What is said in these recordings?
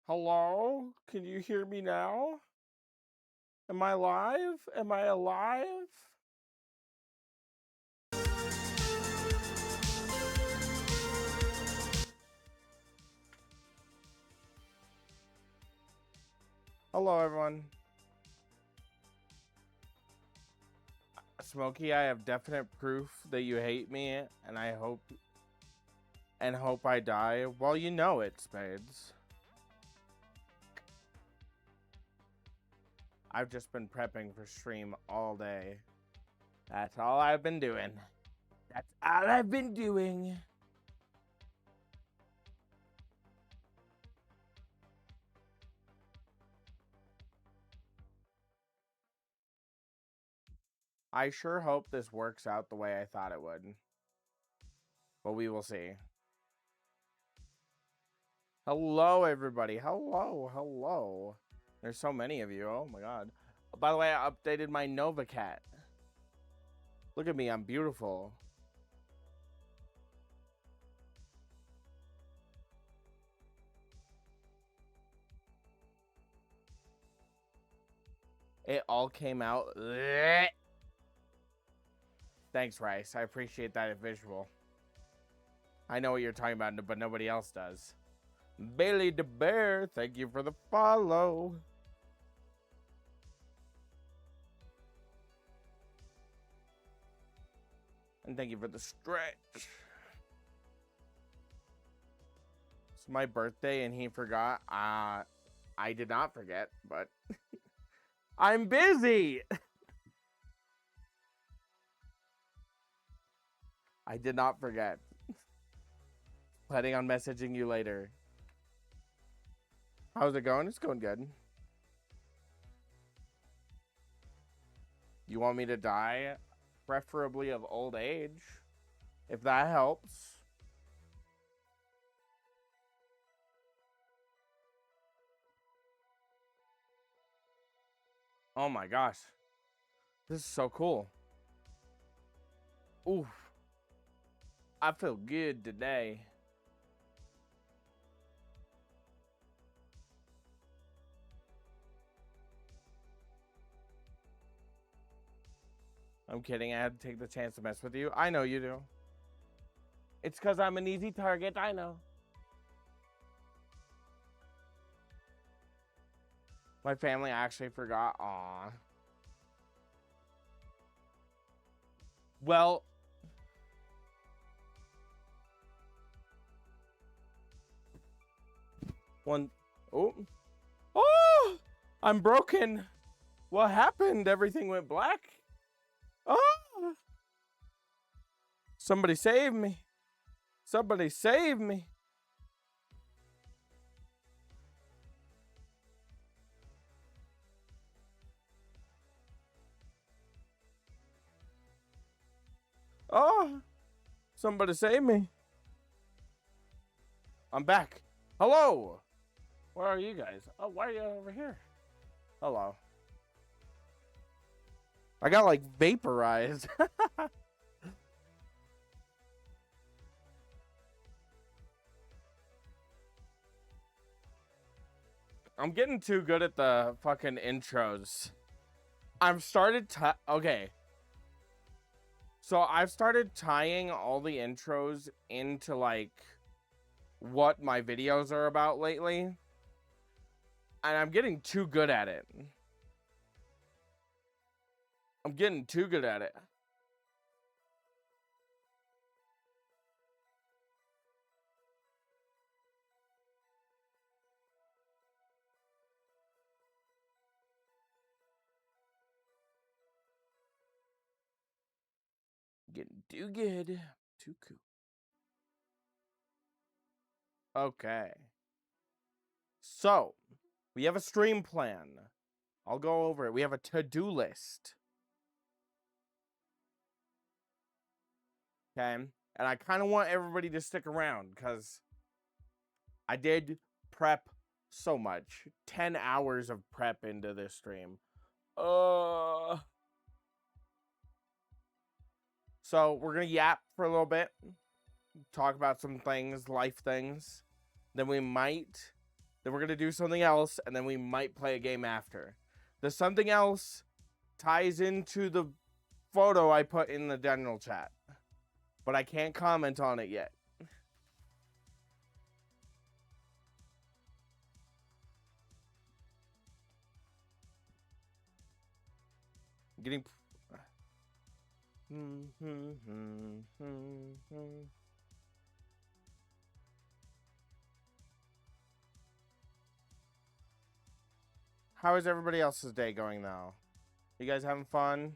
Hello? Can you hear me now? Am I live? Am I alive? Hello, everyone. Smokey, I have definite proof that you hate me, and I hope I die. Well, you know it, Spades. I've just been prepping for stream all day. That's all I've been doing. That's all I've been doing. I sure hope this works out the way I thought it would. But we will see. Hello, everybody. Hello. There's so many of you. Oh, my God. By the way, I updated my vrchat. Look at me. I'm beautiful. It all came out. Thanks, Rice. I appreciate that visual. I know what you're talking about, but nobody else does. Bailey the Bear, thank you for the follow. And thank you for the stretch. It's my birthday and he forgot. I did not forget, but I'm busy. I did not forget. Planning on messaging you later. How's it going? It's going good. You want me to die? Preferably of old age. If that helps. Oh my gosh. This is so cool. Oof. I feel good today. I'm kidding. I had to take the chance to mess with you. I know you do. It's because I'm an easy target. I know. My family actually forgot. Aw. Well. Oh. Oh! I'm broken. What happened? Everything went black. Oh! Somebody save me. Somebody save me. Oh! Somebody save me. I'm back. Hello. Where are you guys? Oh, why are you over here? Hello. I got like vaporized. I'm getting too good at the fucking intros. I've started okay. So I've started tying all the intros into like what my videos are about lately. And I'm getting too good at it. I'm getting too good at it. Getting too good. Too cool. Okay. So, we have a stream plan. I'll go over it. We have a to-do list. Okay? And I kind of want everybody to stick around because I did prep so much. 10 hours of prep into this stream. So we're going to yap for a little bit. Talk about some things, life things. Then we might Then we're going to do something else, and then we might play a game after. The something else ties into the photo I put in the general chat, but I can't comment on it yet. Getting... How is everybody else's day going, though? You guys having fun?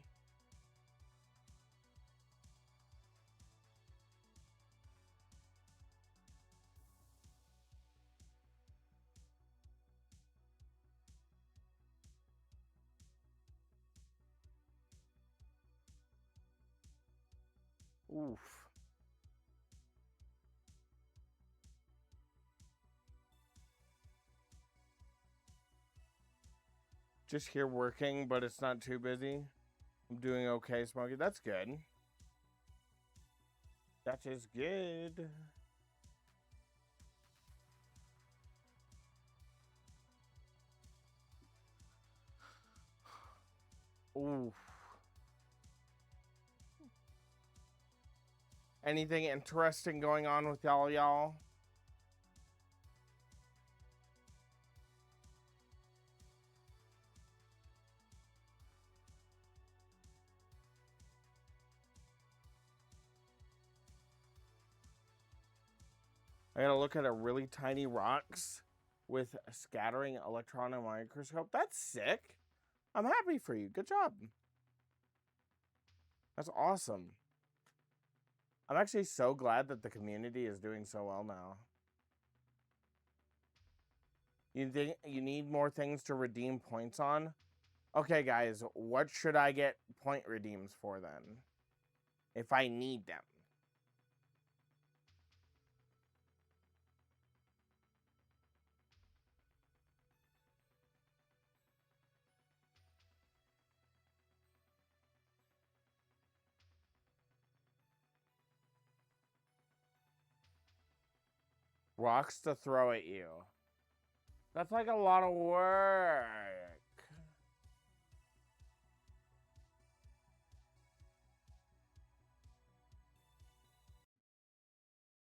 Oof. Just here working, but it's not too busy. I'm doing okay, Smokey. That's good. That is good. Oof. Anything interesting going on with y'all? I gotta look at a really tiny rocks with a scattering electron microscope. That's sick. I'm happy for you. Good job. That's awesome. I'm actually so glad that the community is doing so well now. You think you need more things to redeem points on? Okay, guys, what should I get point redeems for then? If I need them. Rocks to throw at you. That's like a lot of work.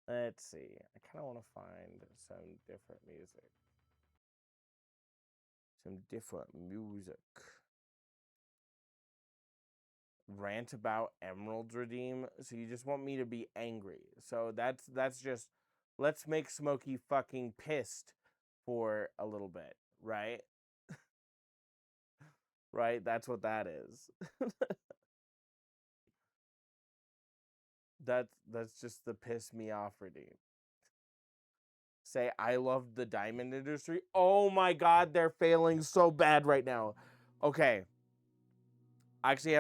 Let's see. I kind of want to find some different music. Some different music. Rant about emeralds redeem. So you just want me to be angry. So that's just, let's make Smokey fucking pissed for a little bit, right? Right? That's what that is. That's just the piss me off redeem. Say I love the diamond industry. Oh my god, they're failing so bad right now. Okay. I actually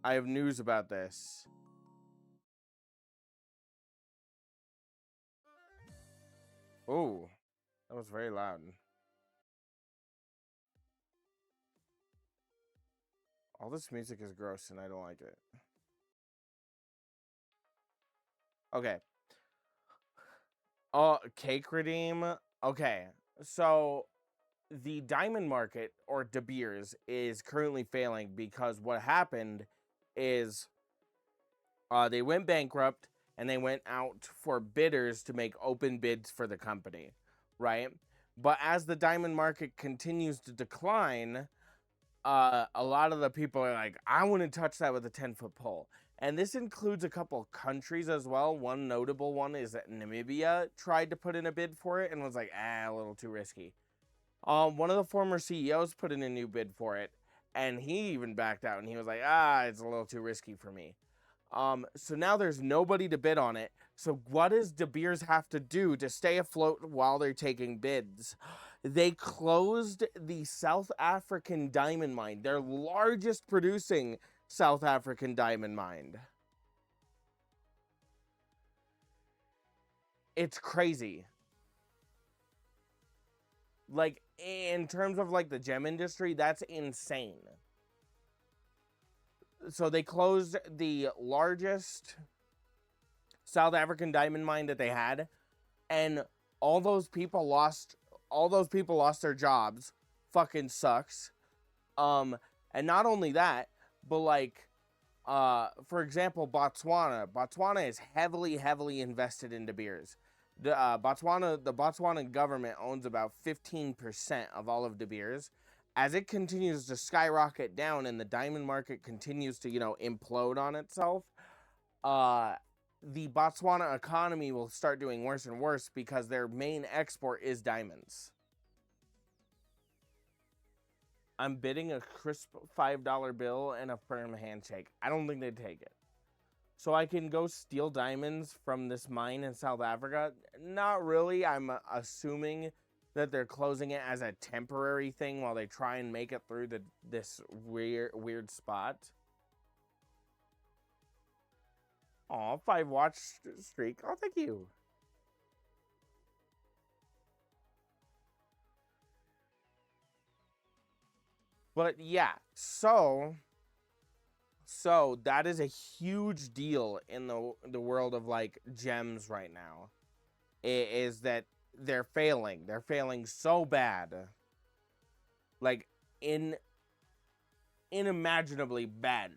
I have news about this. Oh, that was very loud. All this music is gross and I don't like it. Okay. Cake redeem. Okay. So the diamond market, or De Beers, is currently failing because what happened is they went bankrupt and they went out for bidders to make open bids for the company, right? But as the diamond market continues to decline, a lot of the people are like, I wouldn't touch that with a 10-foot pole. And this includes a couple countries as well. One notable one is that Namibia tried to put in a bid for it and was like, a little too risky. One of the former CEOs put in a new bid for it, and he even backed out, and he was like, it's a little too risky for me. So now there's nobody to bid on it. So what does De Beers have to do to stay afloat while they're taking bids? They closed the South African diamond mine, their largest producing South African diamond mine. It's crazy. Like, in terms of like the gem industry, that's insane. So they closed the largest South African diamond mine that they had, and all those people lost their jobs. Fucking sucks. And not only that, but like for example, Botswana is heavily invested in De Beers. The Botswana government owns about 15% of all of De Beers. As it continues to skyrocket down and the diamond market continues to, implode on itself, the Botswana economy will start doing worse and worse because their main export is diamonds. I'm bidding a crisp $5 bill and a firm handshake. I don't think they'd take it. So I can go steal diamonds from this mine in South Africa? Not really. I'm assuming that they're closing it as a temporary thing while they try and make it through this weird spot. Aw, 5 watch streak. Oh, thank you. But yeah, so that is a huge deal in the world of like gems right now. Is that they're failing. They're failing so bad. Like unimaginably bad.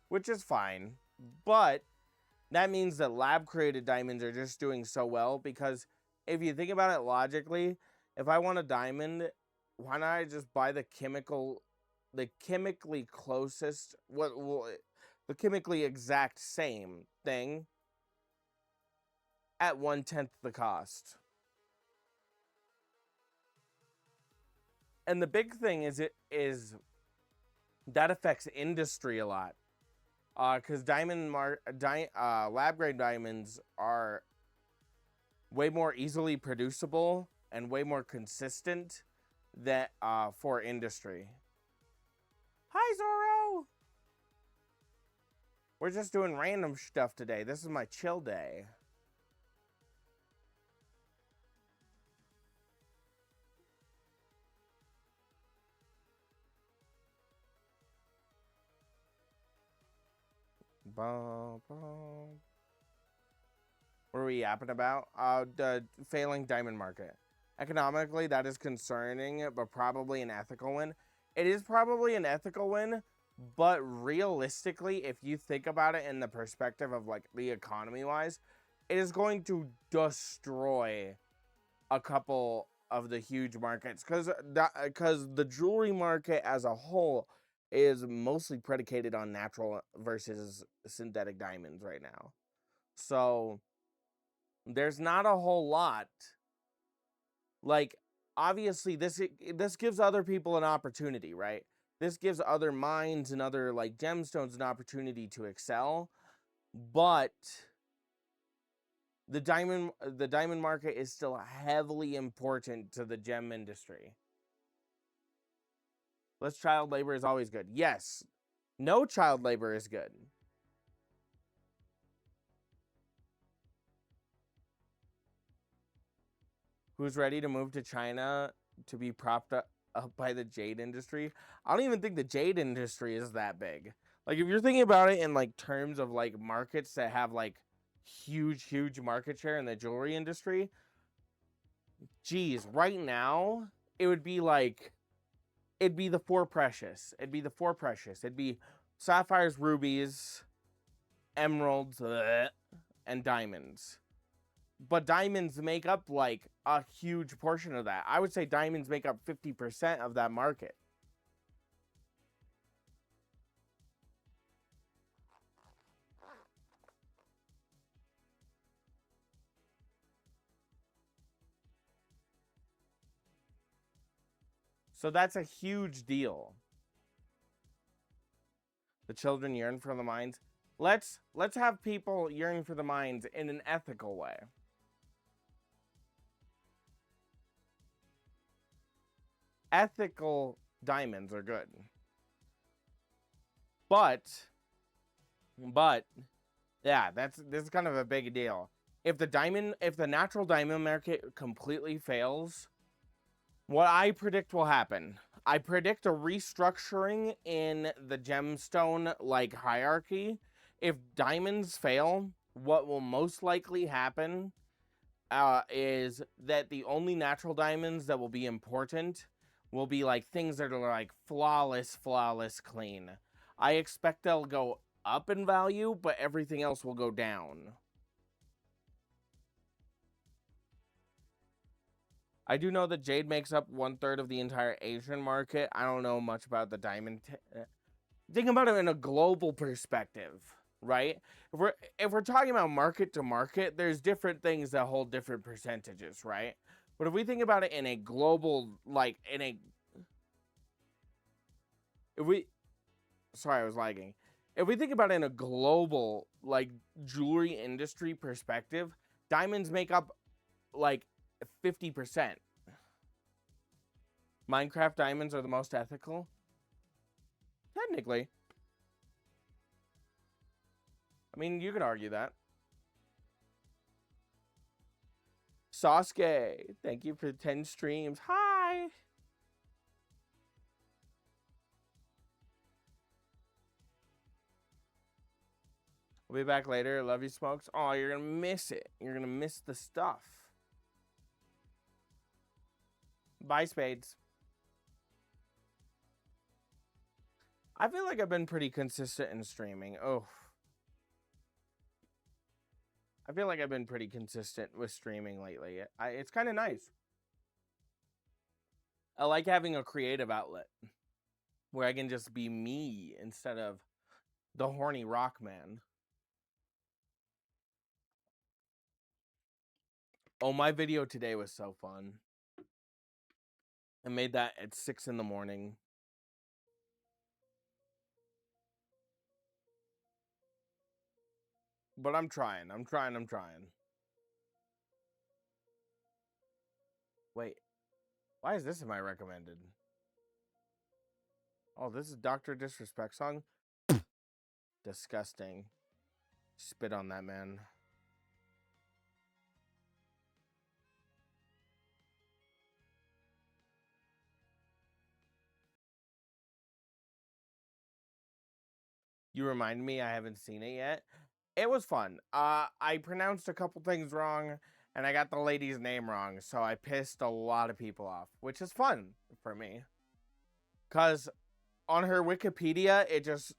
Which is fine, but that means that lab created diamonds are just doing so well, because if you think about it logically, if I want a diamond, why not I just buy the chemically closest, the chemically exact same thing at 1/10 the cost? And the big thing is that affects industry a lot. Because lab grade diamonds are way more easily producible and way more consistent than for industry. Hi, Zorro! We're just doing random stuff today. This is my chill day. What are we yapping about? The failing diamond market. Economically, that is concerning, but probably an ethical win. It is probably an ethical win, but realistically, if you think about it in the perspective of like the economy-wise, it is going to destroy a couple of the huge markets, because the jewelry market as a whole is mostly predicated on natural versus synthetic diamonds right now. So there's not a whole lot. Like, obviously this gives other people an opportunity, right? This gives other mines and other like gemstones an opportunity to excel, but the diamond market is still heavily important to the gem industry. Less child labor is always good. Yes. No child labor is good. Who's ready to move to China to be propped up by the jade industry? I don't even think the jade industry is that big. Like, if you're thinking about it in like terms of like markets that have like huge market share in the jewelry industry, geez, right now it would be like, it'd be the four precious. It'd be sapphires, rubies, emeralds, and diamonds. But diamonds make up like a huge portion of that. I would say diamonds make up 50% of that market. So that's a huge deal. The children yearn for the mines. Let's have people yearn for the mines in an ethical way. Ethical diamonds are good. But yeah, this is kind of a big deal. If the natural diamond market completely fails, What I predict will happen. I predict a restructuring in the gemstone like hierarchy. If diamonds fail, what will most likely happen is that the only natural diamonds that will be important will be like things that are like flawless clean. I expect they'll go up in value, but everything else will go down. I do know that jade makes up 1/3 of the entire Asian market. I don't know much about the diamond. Think about it in a global perspective, right? If we're talking about market to market, there's different things that hold different percentages, right? But if we think about it in a global, like sorry, I was lagging. If we think about it in a global, like, jewelry industry perspective, diamonds make up like 50%. Minecraft diamonds are the most ethical. Technically. I mean, you could argue that. Sasuke, thank you for 10 streams. Hi! We'll be back later. Love you, Smokes. Oh, you're gonna miss it. You're gonna miss the stuff. Bye, Spades. I feel like I've been pretty consistent in streaming. Oh. I feel like I've been pretty consistent with streaming lately. It's kind of nice. I like having a creative outlet where I can just be me instead of the horny rock man. Oh, my video today was so fun. I made that at 6 in the morning. But I'm trying. Wait. Why is this in my recommended? Oh, this is Dr. Disrespect song? Disgusting. Spit on that man. You remind me, I haven't seen it yet. It was fun. I pronounced a couple things wrong, and I got the lady's name wrong, so I pissed a lot of people off, which is fun for me. Because on her Wikipedia,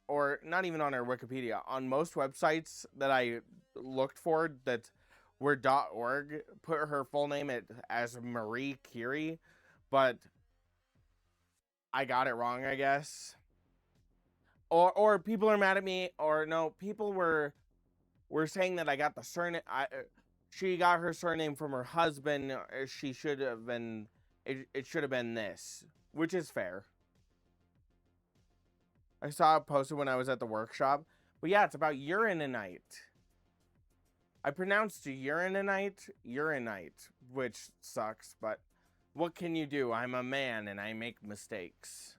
or not even on her Wikipedia, on most websites that I looked for that were .org, put her full name as Marie Curie, but I got it wrong, I guess. Or people are mad at me, or no, people were saying that I got the surname. She got her surname from her husband. She should have been. It should have been this, which is fair. I saw it posted when I was at the workshop. But yeah, it's about uraninite. I pronounced urinite, which sucks. But what can you do? I'm a man and I make mistakes.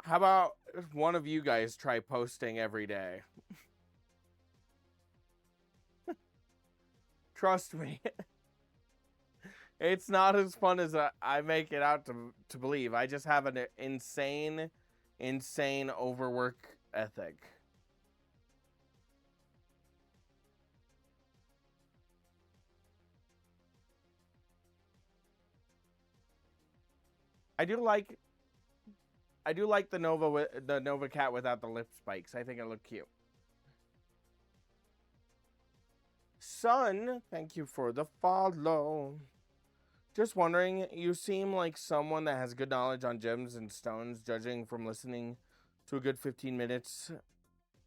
How about one of you guys try posting every day? Trust me. It's not as fun as I make it out to believe. I just have an insane overwork ethic. I do like the Nova cat without the lip spikes. I think it looked cute. Son, thank you for the follow. Just wondering, you seem like someone that has good knowledge on gems and stones, judging from listening to a good 15 minutes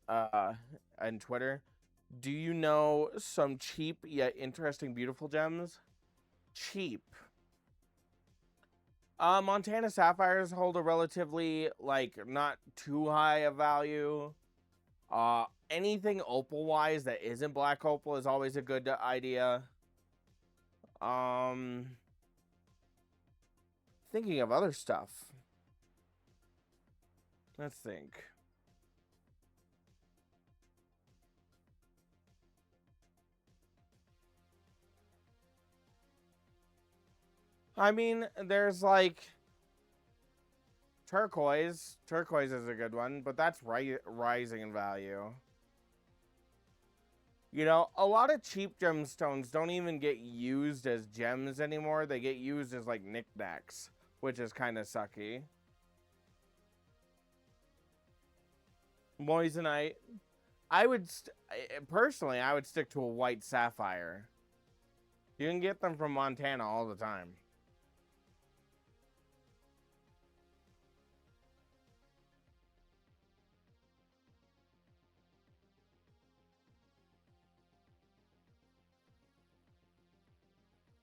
on Twitter. Do you know some cheap yet interesting beautiful gems? Cheap. Montana sapphires hold a relatively, like, not too high a value. Anything opal-wise that isn't black opal is always a good idea. Thinking of other stuff. Let's think. I mean, there's like turquoise. Turquoise is a good one, but that's rising in value. You know, a lot of cheap gemstones don't even get used as gems anymore. They get used as like knickknacks, which is kind of sucky. Moissanite. I would personally, I would stick to a white sapphire. You can get them from Montana all the time.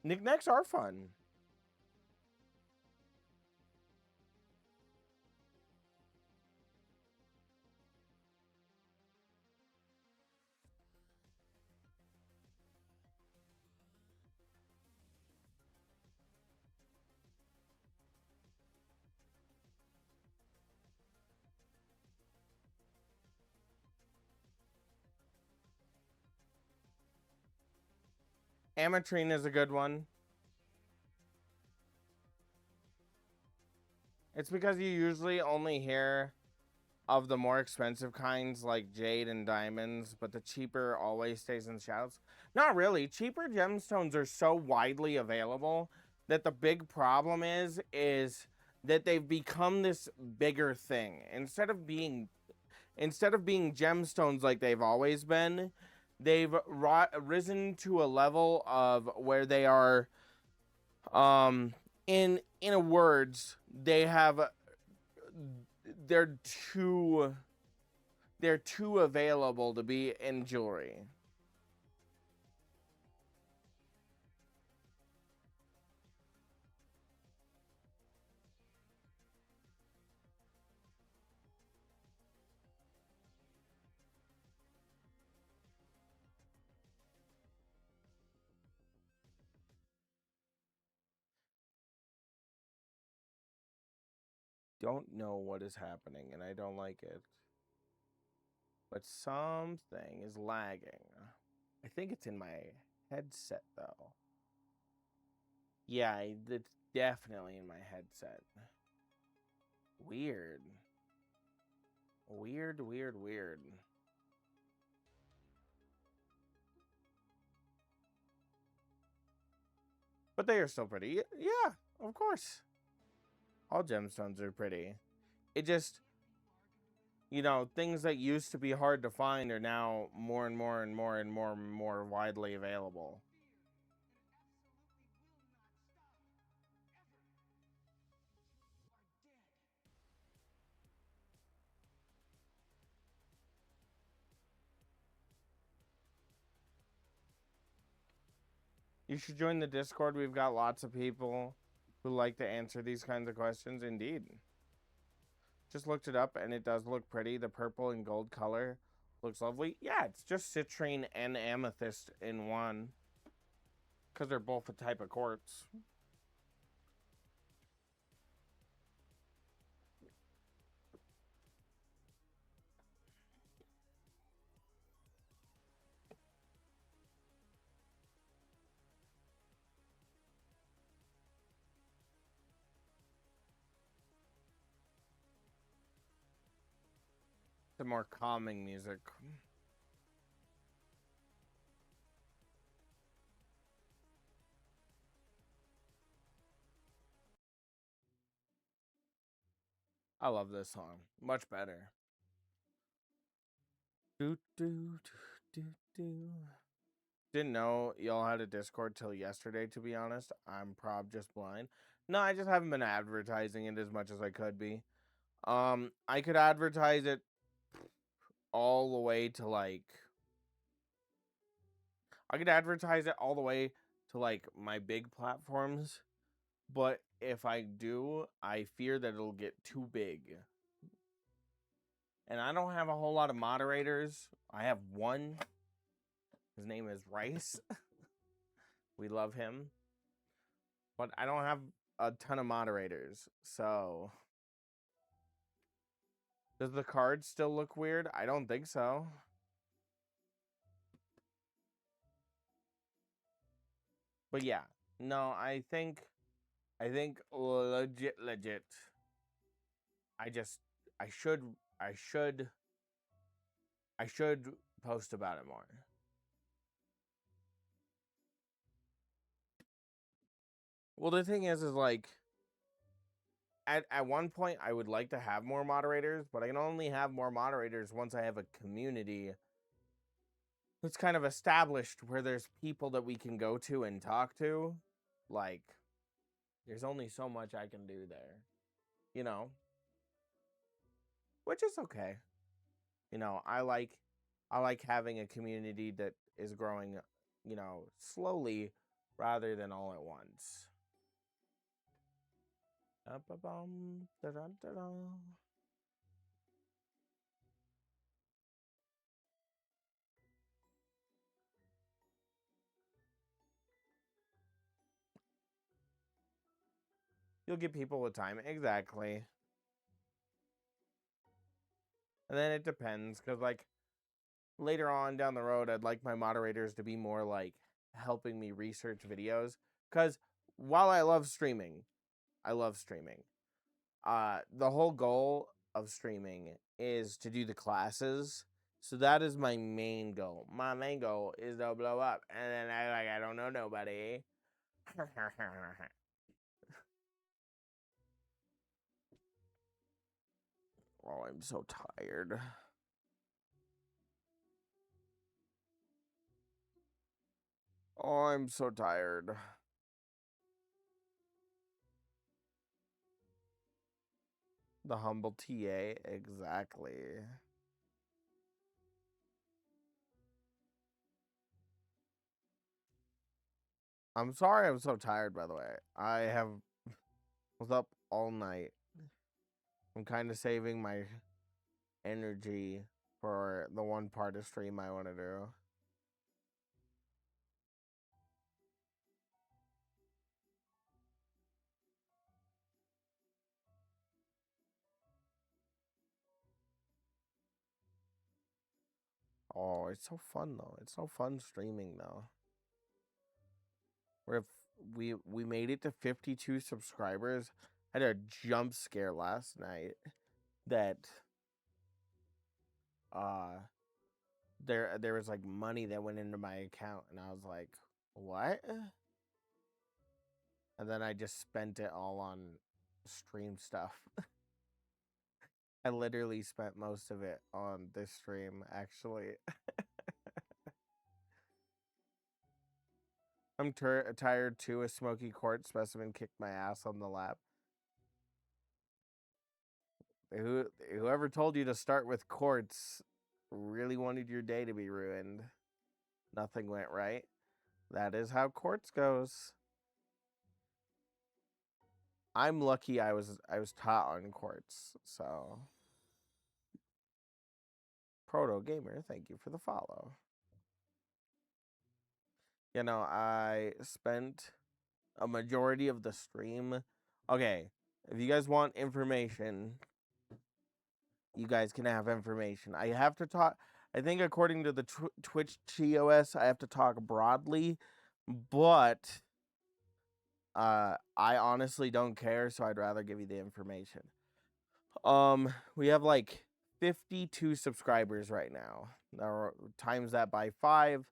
Knickknacks are fun. Ametrine is a good one. It's because you usually only hear of the more expensive kinds like jade and diamonds, but the cheaper always stays in the shadows. Not really. Cheaper gemstones are so widely available that the big problem is that they've become this bigger thing. Instead of being gemstones like they've always been, they've risen to a level of where they are in a words, they're too available to be in jewelry. Don't know what is happening and I don't like it. But something is lagging. I think it's in my headset though. Yeah, it's definitely in my headset. Weird. Weird, weird, weird. But they are still pretty. Yeah, of course. All gemstones are pretty. It just, you know, things that used to be hard to find are now more and more and more and more and more widely available. You should join the Discord. We've got lots of people who like to answer these kinds of questions. Indeed. Just looked it up and it does look pretty. The purple and gold color looks lovely. Yeah, it's just citrine and amethyst in one. Because they're both a type of quartz. The more calming music. I love this song. Much better. Do, do, do, do. Didn't know y'all had a Discord till yesterday, to be honest. I'm just blind. No, I just haven't been advertising it as much as I could be. I could advertise it all the way to like I could advertise it all the way to like my big platforms, but if I do, I fear that it'll get too big. And I don't have a whole lot of moderators. I have one. His name is Rice. We love him. But I don't have a ton of moderators. So does the card still look weird? I don't think so. But yeah, no, I think I think legit. I just I should I should I should post about it more. Well, the thing is like at one point I would like to have more moderators, but I can only have more moderators once I have a community that's kind of established where there's people that we can go to and talk to. Like, there's only so much I can do there, you know, which is okay. You know, I like having a community that is growing, you know, slowly rather than all at once. You'll give people the time. Exactly. And then it depends, because, like, later on down the road, I'd like my moderators to be more, like, helping me research videos. Because while I love streaming, the whole goal of streaming is to do the classes. So that is my main goal. My main goal is to blow up. And then I don't know nobody. Oh, I'm so tired. Oh, I'm so tired. The humble TA, exactly. I'm sorry I'm so tired, by the way. I was up all night. I'm kind of saving my energy for the one part of stream I want to do. Oh, it's so fun though. It's so fun streaming though. Where if we made it to 52 subscribers, I had a jump scare last night that there was like money that went into my account and I was like, "What?" And then I just spent it all on stream stuff. I literally spent most of it on this stream actually. I'm tired too. A smoky quartz specimen kicked my ass on the lap. Whoever told you to start with quartz really wanted your day to be ruined. Nothing went right. That is how quartz goes. I'm lucky I was taught on quartz, so Proto Gamer, thank you for the follow. You know, I spent a majority of the stream. Okay, if you guys want information, you guys can have information. I have to talk. I think according to the Twitch TOS, I have to talk broadly, but I honestly don't care, so I'd rather give you the information. We have like 52 subscribers right now. Times that by 5,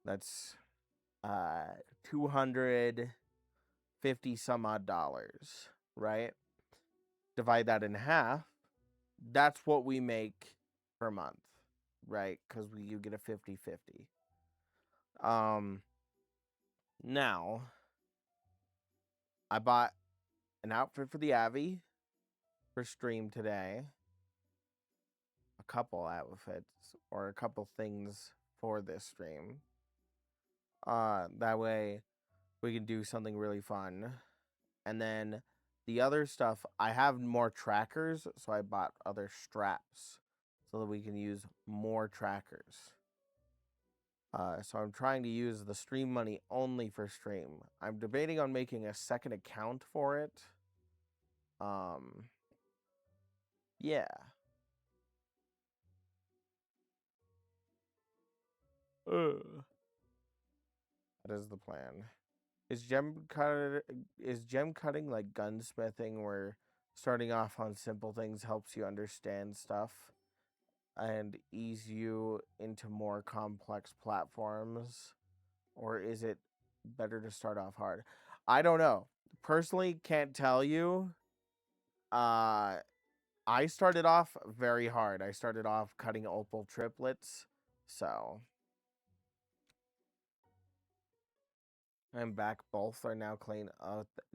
that's 250 some odd dollars, right? Divide that in half. That's what we make per month, right? Because you get a 50-50. Now I bought an outfit for the Avi for stream today. A couple outfits or a couple things for this stream. That way we can do something really fun. And then the other stuff, I have more trackers, so I bought other straps so that we can use more trackers. So I'm trying to use the stream money only for stream. I'm debating on making a second account for it. Yeah. That is the plan. Is gem cutting like gunsmithing, where starting off on simple things helps you understand stuff and ease you into more complex platforms? Or is it better to start off hard? I don't know. Personally, can't tell you. Uh, I started off very hard. I started off cutting opal triplets. So I'm back. Both are now clean.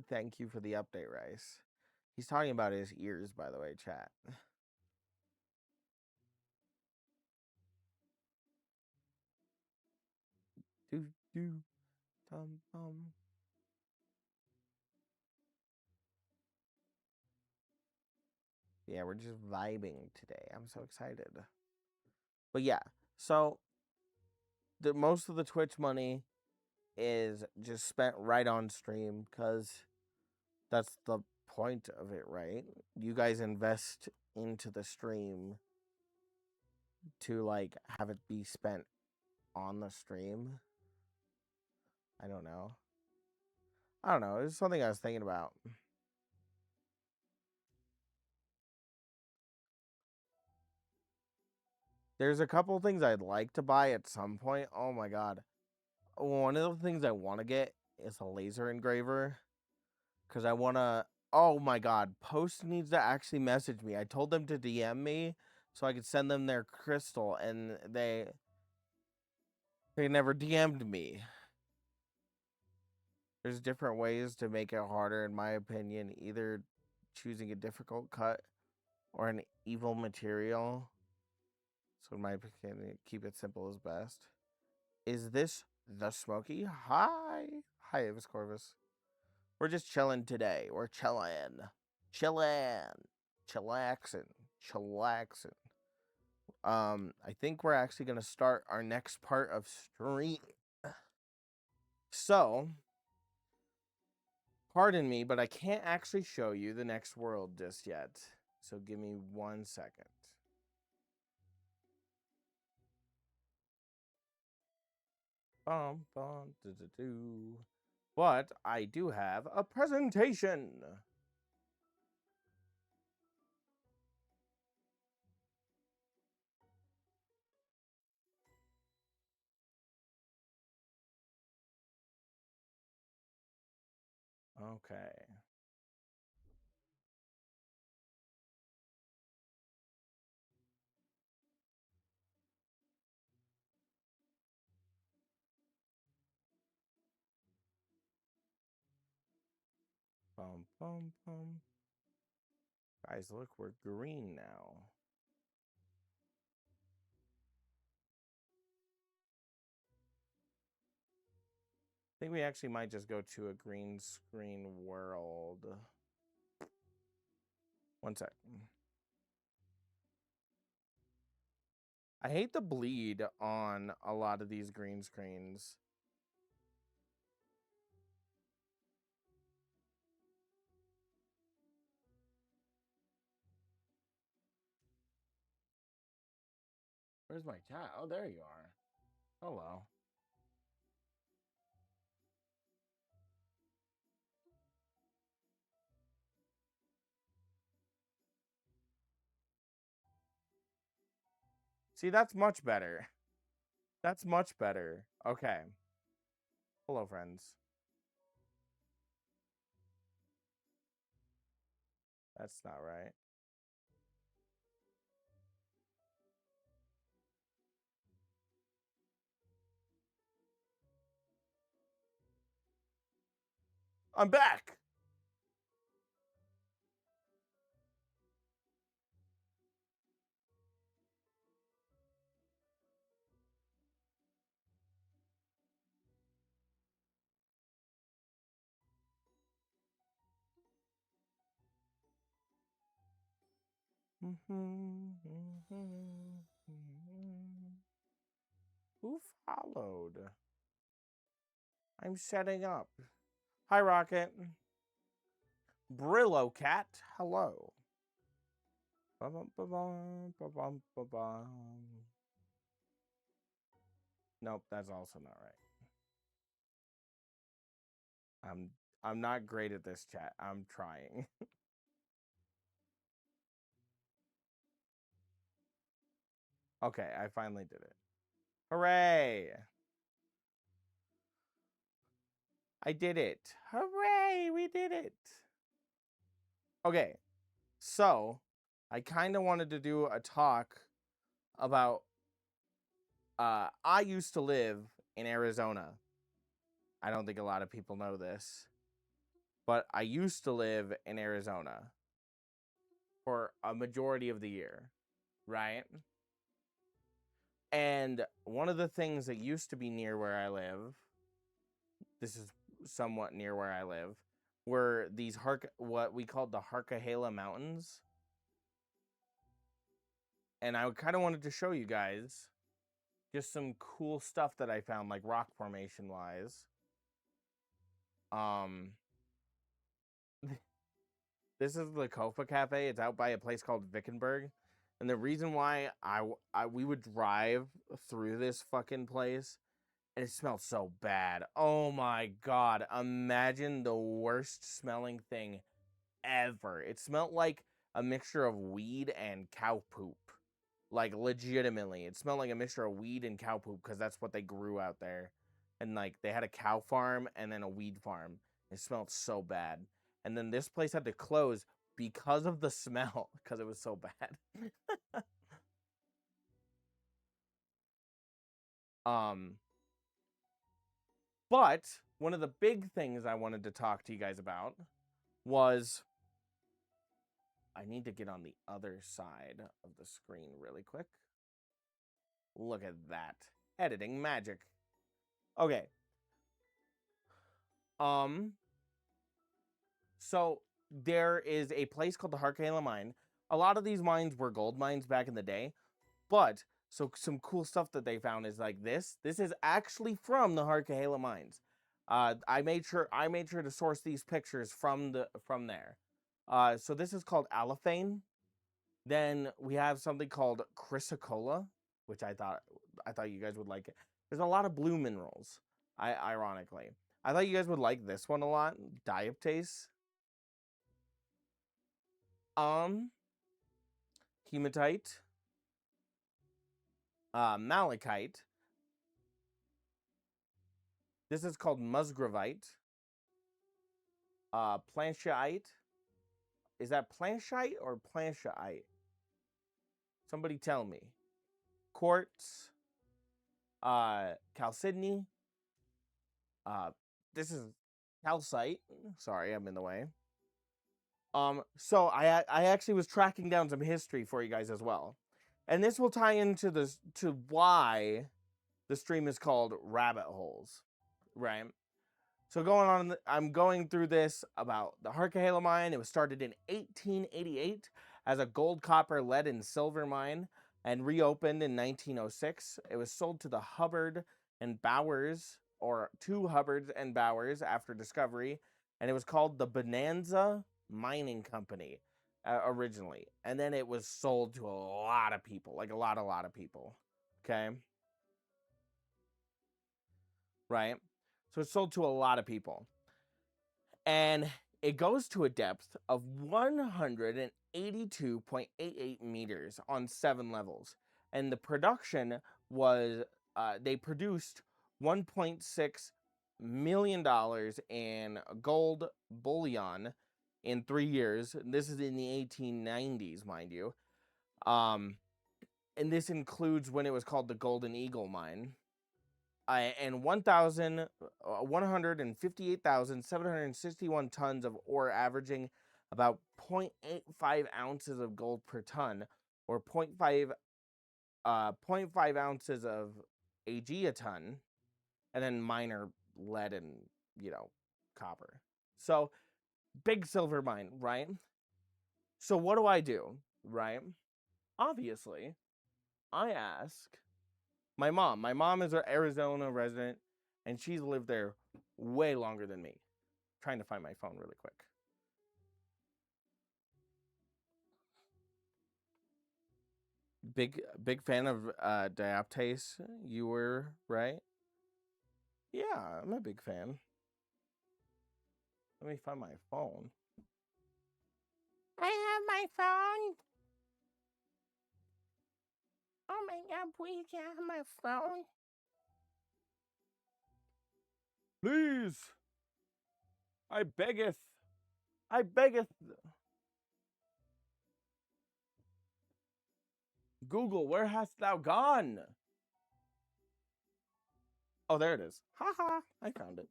Thank you for the update, Rice. He's talking about his ears, by the way, chat. Do do tum tum. Yeah, we're just vibing today. I'm so excited. But yeah, so the most of the Twitch money is just spent right on stream because that's the point of it, right? You guys invest into the stream to like have it be spent on the stream. I don't know. It's something I was thinking about. There's a couple things I'd like to buy at some point. Oh my god. One of the things I want to get is a laser engraver. Because I want to. Oh my god. Post needs to actually message me. I told them to DM me so I could send them their crystal, and they never DM'd me. There's different ways to make it harder, in my opinion. Either choosing a difficult cut or an evil material. So in my opinion, keep it simple is best. Is this the Smoky? Hi. Hi, Avis Corvus. We're just chilling today. We're chilling. Chillin'. Chillaxin'. Chillaxin'. I think we're actually going to start our next part of stream. So, pardon me, but I can't actually show you the next world just yet. So give me 1 second. But I do have a presentation. Okay. Bum, bum, bum. Guys, look, we're green now. I think we actually might just go to a green screen world. 1 sec. I hate the bleed on a lot of these green screens. Where's my chat? Oh, there you are. Hello. See, that's much better. That's much better. Okay. Hello, friends. That's not right. I'm back. Who followed? I'm setting up. Hi, Rocket. Brillo Cat. Hello. Nope, that's also not right. I'm I'm not great at this, chat. I'm trying. Okay, I finally did it. Hooray! I did it. Hooray! We did it. Okay, so I kind of wanted to do a talk about I used to live in Arizona. I don't think a lot of people know this, but I used to live in Arizona for a majority of the year, right? And one of the things that used to be near where I live, this is somewhat near where I live, were these what we called the Harcahela Mountains. And I kind of wanted to show you guys just some cool stuff that I found, like rock formation wise. This is the Kofa Cafe. It's out by a place called Wickenburg. And the reason why we would drive through this fucking place, and it smelled so bad. Oh my god. Imagine the worst smelling thing ever. It smelled like a mixture of weed and cow poop. Like, legitimately. It smelled like a mixture of weed and cow poop because that's what they grew out there. And, like, they had a cow farm and then a weed farm. It smelled so bad. And then this place had to close because of the smell, because it was so bad. But one of the big things I wanted to talk to you guys about was I need to get on the other side of the screen really quick. Look at that. Editing magic. Okay. So there is a place called the Harcahela Mine. A lot of these mines were gold mines back in the day, but so some cool stuff that they found is like this. This is actually from the Harcahela Mines. I made sure to source these pictures from there. So this is called Allophane. Then we have something called chrysocolla, which I thought you guys would like it. There's a lot of blue minerals. Ironically, I thought you guys would like this one a lot. Diaptase. Hematite. Malachite. This is called musgravite. Planchite. Is that planchite or planchite? Somebody tell me. Quartz. Chalcedony. This is calcite. Sorry, I'm in the way. So I actually was tracking down some history for you guys as well. And this will tie into this to why the stream is called Rabbit Holes, right? So I'm going through this about the Harcahela mine. It was started in 1888 as a gold, copper, lead, and silver mine and reopened in 1906. It was sold to the Hubbard and Bowers, or two Hubbards and Bowers after discovery, and it was called the Bonanza Mining Company originally. And then it was sold to a lot of people, like a lot of people. Okay? Right? So it's sold to a lot of people. And it goes to a depth of 182.88 meters on 7 levels. And the production was, they produced $1.6 million in gold bullion in 3 years. This is in the 1890s, mind you. And this includes when it was called the Golden Eagle Mine. And 158,761 tons of ore, averaging about 0.85 ounces of gold per ton, or 0.5 ounces of Ag a ton, and then minor lead and, copper. So, big silver mine, right? So what do? Right? Obviously, I ask my mom. My mom is an Arizona resident, and she's lived there way longer than me. I'm trying to find my phone really quick. Big fan of Diaptase. You were, right? Yeah, I'm a big fan. Let me find my phone. I have my phone. Oh my god, please, can I have my phone? Please. I beggeth. I beggeth. Google, where hast thou gone? Oh, there it is. Haha, I found it.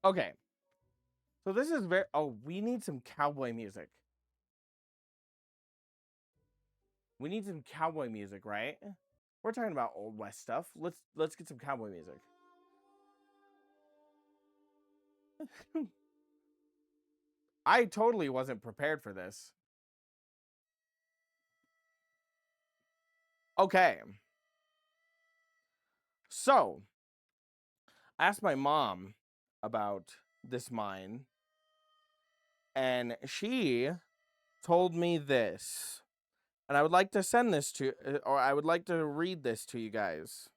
Okay. So this is very... Oh, we need some cowboy music. We need some cowboy music, right? We're talking about Old West stuff. Let's get some cowboy music. I totally wasn't prepared for this. Okay. So, I asked my mom about this mine, and she told me this. And I would like to send this to, or I would like to read this to you guys.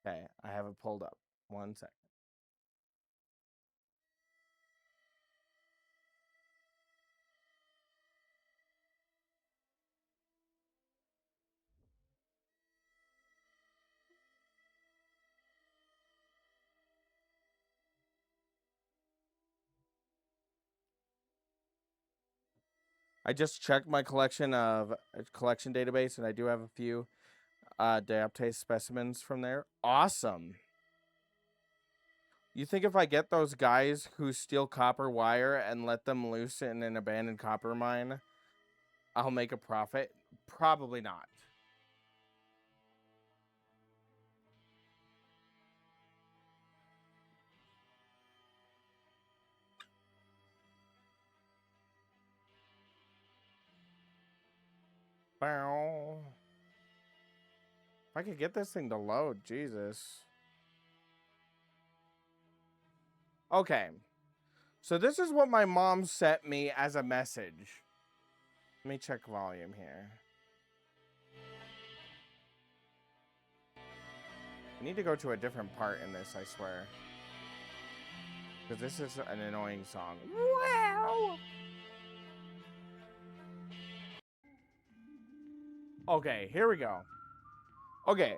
Okay, I have it pulled up. 1 second. I just checked my collection database, and I do have a few Dioptase specimens from there. Awesome. You think if I get those guys who steal copper wire and let them loose in an abandoned copper mine, I'll make a profit? Probably not. Bow. If I could get this thing to load, Jesus. Okay. So this is what my mom sent me as a message. Let me check volume here. I need to go to a different part in this, I swear. Because this is an annoying song. Wow! Okay, here we go. Okay.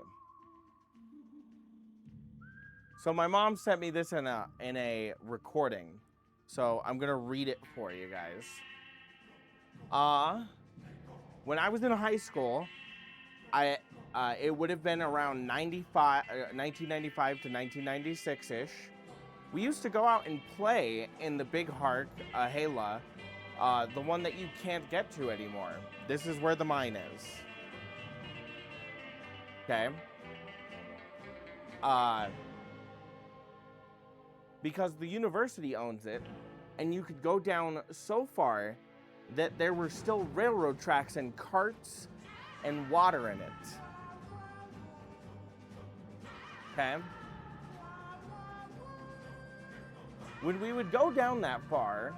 So my mom sent me this in a recording. So I'm gonna read it for you guys. When I was in high school, it would have been around 1995 to 1996-ish. We used to go out and play in the Big Heart, Hela, the one that you can't get to anymore. This is where the mine is. Okay. Because the university owns it, and you could go down so far that there were still railroad tracks and carts and water in it. Okay? When we would go down that far,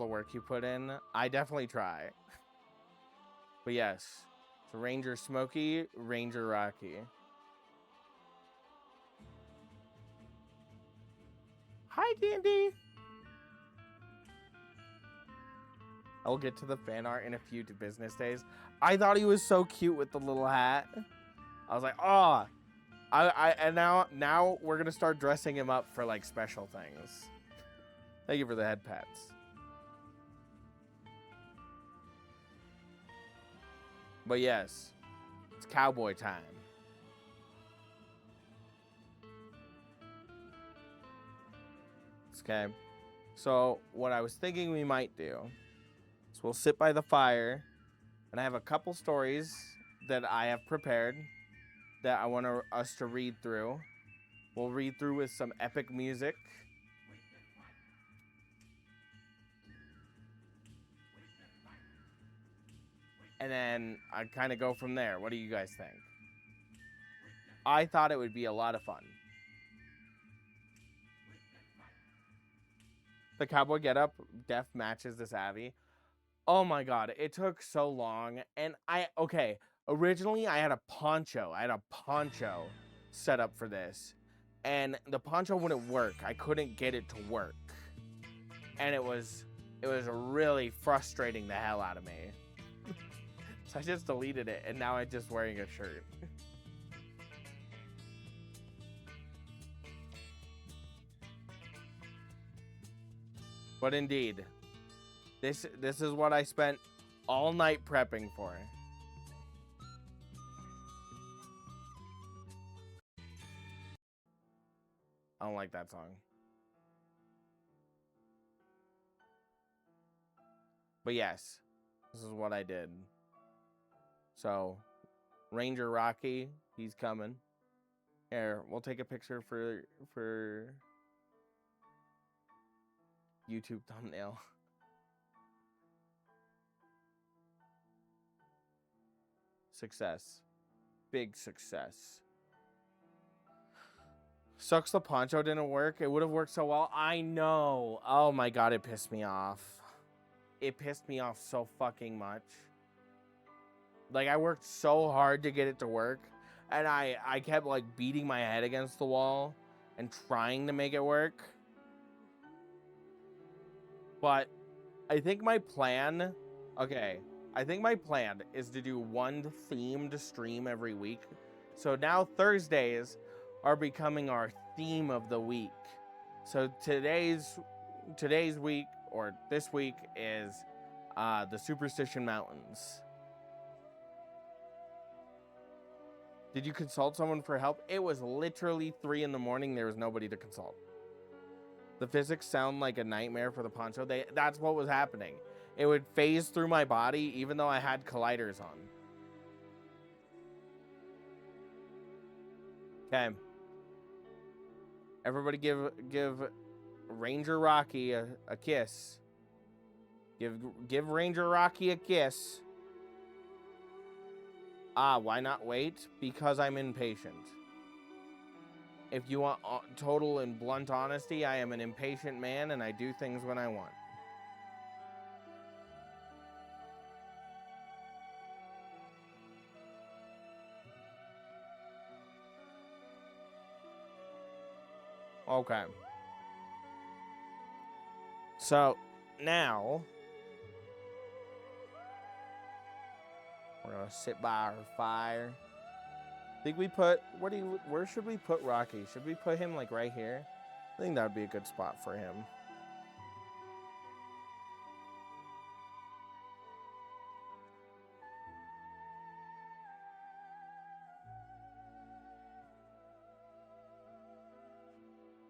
the work you put in. I definitely try. But yes, so Ranger Smokey, Ranger Rocky. Hi, D&D. I'll get to the fan art in a few business days. I thought he was so cute with the little hat. I was like, oh, and now we're gonna start dressing him up for like special things. Thank you for the head pats. But yes, it's cowboy time. Okay, so what I was thinking we might do is we'll sit by the fire, and I have a couple stories that I have prepared that I want us to read through. We'll read through with some epic music. And then I'd kind of go from there. What do you guys think? I thought it would be a lot of fun. The cowboy getup def matches this Abby. Oh my god, it took so long. And originally I had a poncho. Set up for this. And the poncho wouldn't work. I couldn't get it to work. And it was really frustrating the hell out of me. So I just deleted it, and now I'm just wearing a shirt. But indeed, this is what I spent all night prepping for. I don't like that song. But yes, this is what I did. So, Ranger Rocky, he's coming. Here, we'll take a picture for YouTube thumbnail. Success. Big success. Sucks the poncho didn't work. It would have worked so well. I know. Oh my god, it pissed me off. It pissed me off so fucking much. Like, I worked so hard to get it to work, and I kept like beating my head against the wall and trying to make it work. But I think my plan, I think my plan is to do one themed stream every week. So now Thursdays are becoming our theme of the week. So today's week, or this week, is the Superstition Mountains. Did you consult someone for help? It was literally 3 in the morning. There was nobody to consult. The physics sound like a nightmare for the poncho. That's what was happening. It would phase through my body even though I had colliders on. Okay. Everybody give Ranger Rocky a kiss. Give Ranger Rocky a kiss. Why not wait? Because I'm impatient. If you want total and blunt honesty, I am an impatient man and I do things when I want. Okay. So, now we're gonna sit by our fire. Think we put, where should we put Rocky? Should we put him like right here? I think that would be a good spot for him.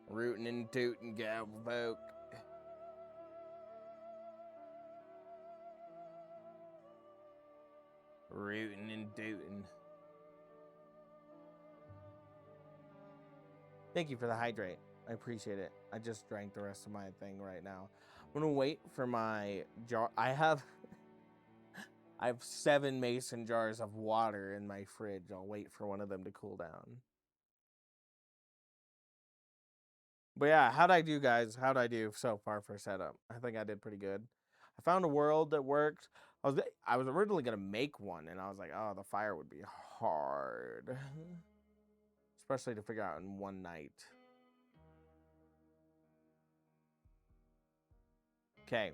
Rootin' and tootin' gabble folk. Rootin' and tootin'. Thank you for the hydrate. I appreciate it. I just drank the rest of my thing right now. I'm gonna wait for my jar. I have 7 mason jars of water in my fridge. I'll wait for one of them to cool down. But yeah, how'd I do, guys? How'd I do so far for setup? I think I did pretty good. I found a world that worked. I was originally gonna make one, and I was like, oh, the fire would be hard, especially to figure out in one night. Okay.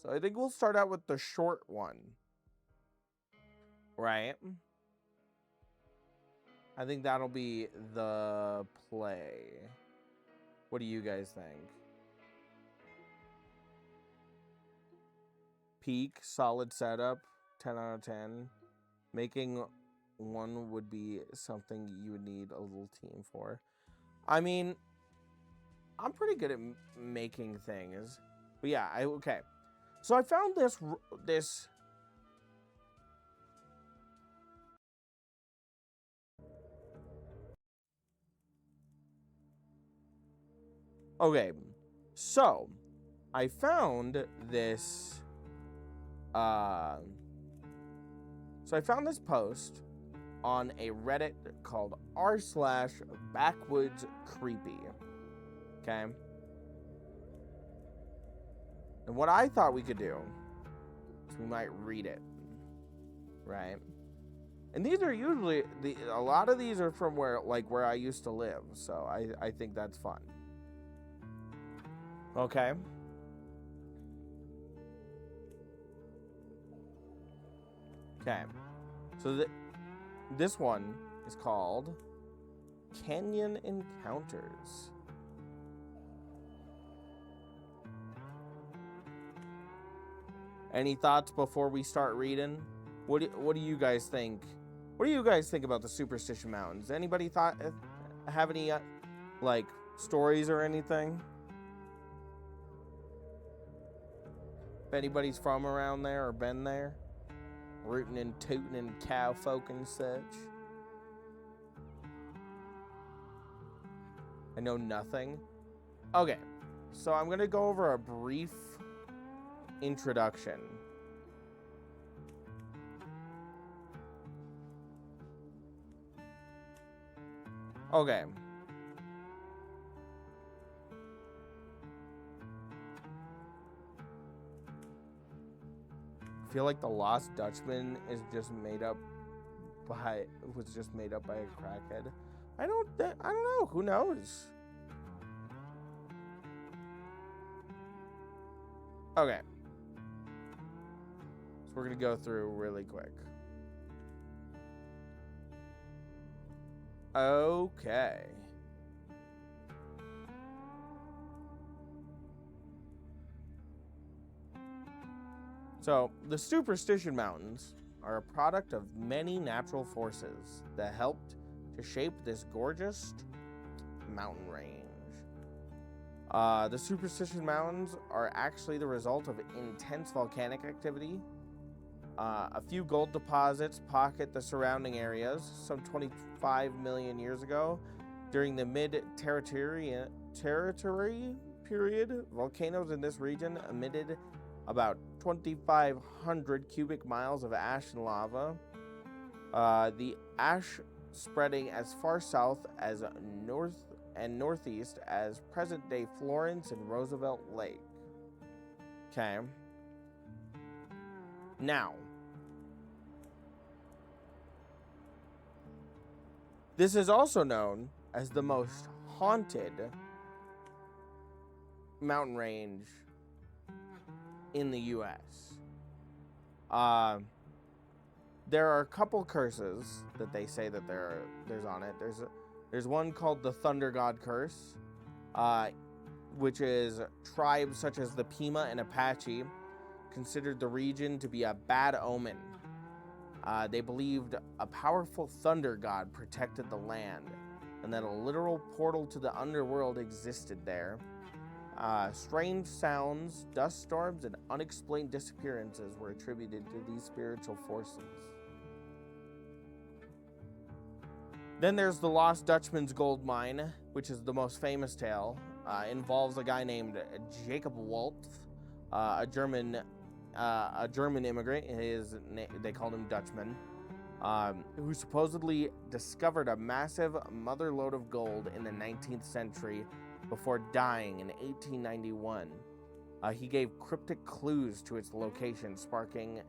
So I think we'll start out with the short one. Right? I think that'll be the play. What do you guys think? Peak, solid setup, 10 out of 10. Making one would be something you would need a little team for. I mean, I'm pretty good at making things. But yeah, okay. So I found this okay. So I found this so I found this post on a Reddit called r/backwoodscreepy. Okay. And what I thought we could do is we might read it. Right? And these are usually a lot of these are from where I used to live, so I think that's fun. Okay. Okay. So this one is called Canyon Encounters. Any thoughts before we start reading? What do you guys think? What do you guys think about the Superstition Mountains? Anybody have any like stories or anything? If anybody's from around there or been there, rooting and tooting and cow folk and such. I know nothing. Okay, so I'm gonna go over a brief introduction. Okay. I feel like the Lost Dutchman was just made up by a crackhead. I don't know. Who knows? Okay. So we're gonna go through really quick. Okay. So, the Superstition Mountains are a product of many natural forces that helped to shape this gorgeous mountain range. The Superstition Mountains are actually the result of intense volcanic activity. A few gold deposits pocket the surrounding areas some 25 million years ago. During the mid-Tertiary period, volcanoes in this region emitted about 2,500 cubic miles of ash and lava. The ash spreading as far south as north and northeast as present-day Florence and Roosevelt Lake. Okay. Now, this is also known as the most haunted mountain range in the U.S. There are a couple curses that they say that there's on it. There's one called the Thunder God Curse, which is tribes such as the Pima and Apache considered the region to be a bad omen. They believed a powerful thunder god protected the land, and that a literal portal to the underworld existed there. Strange sounds, dust storms, and unexplained disappearances were attributed to these spiritual forces. Then there's the Lost Dutchman's gold mine, which is the most famous tale. Involves a guy named Jacob Waltz, a German immigrant. They called him Dutchman, who supposedly discovered a massive mother lode of gold in the 19th century before dying in 1891. He gave cryptic clues to its location, sparking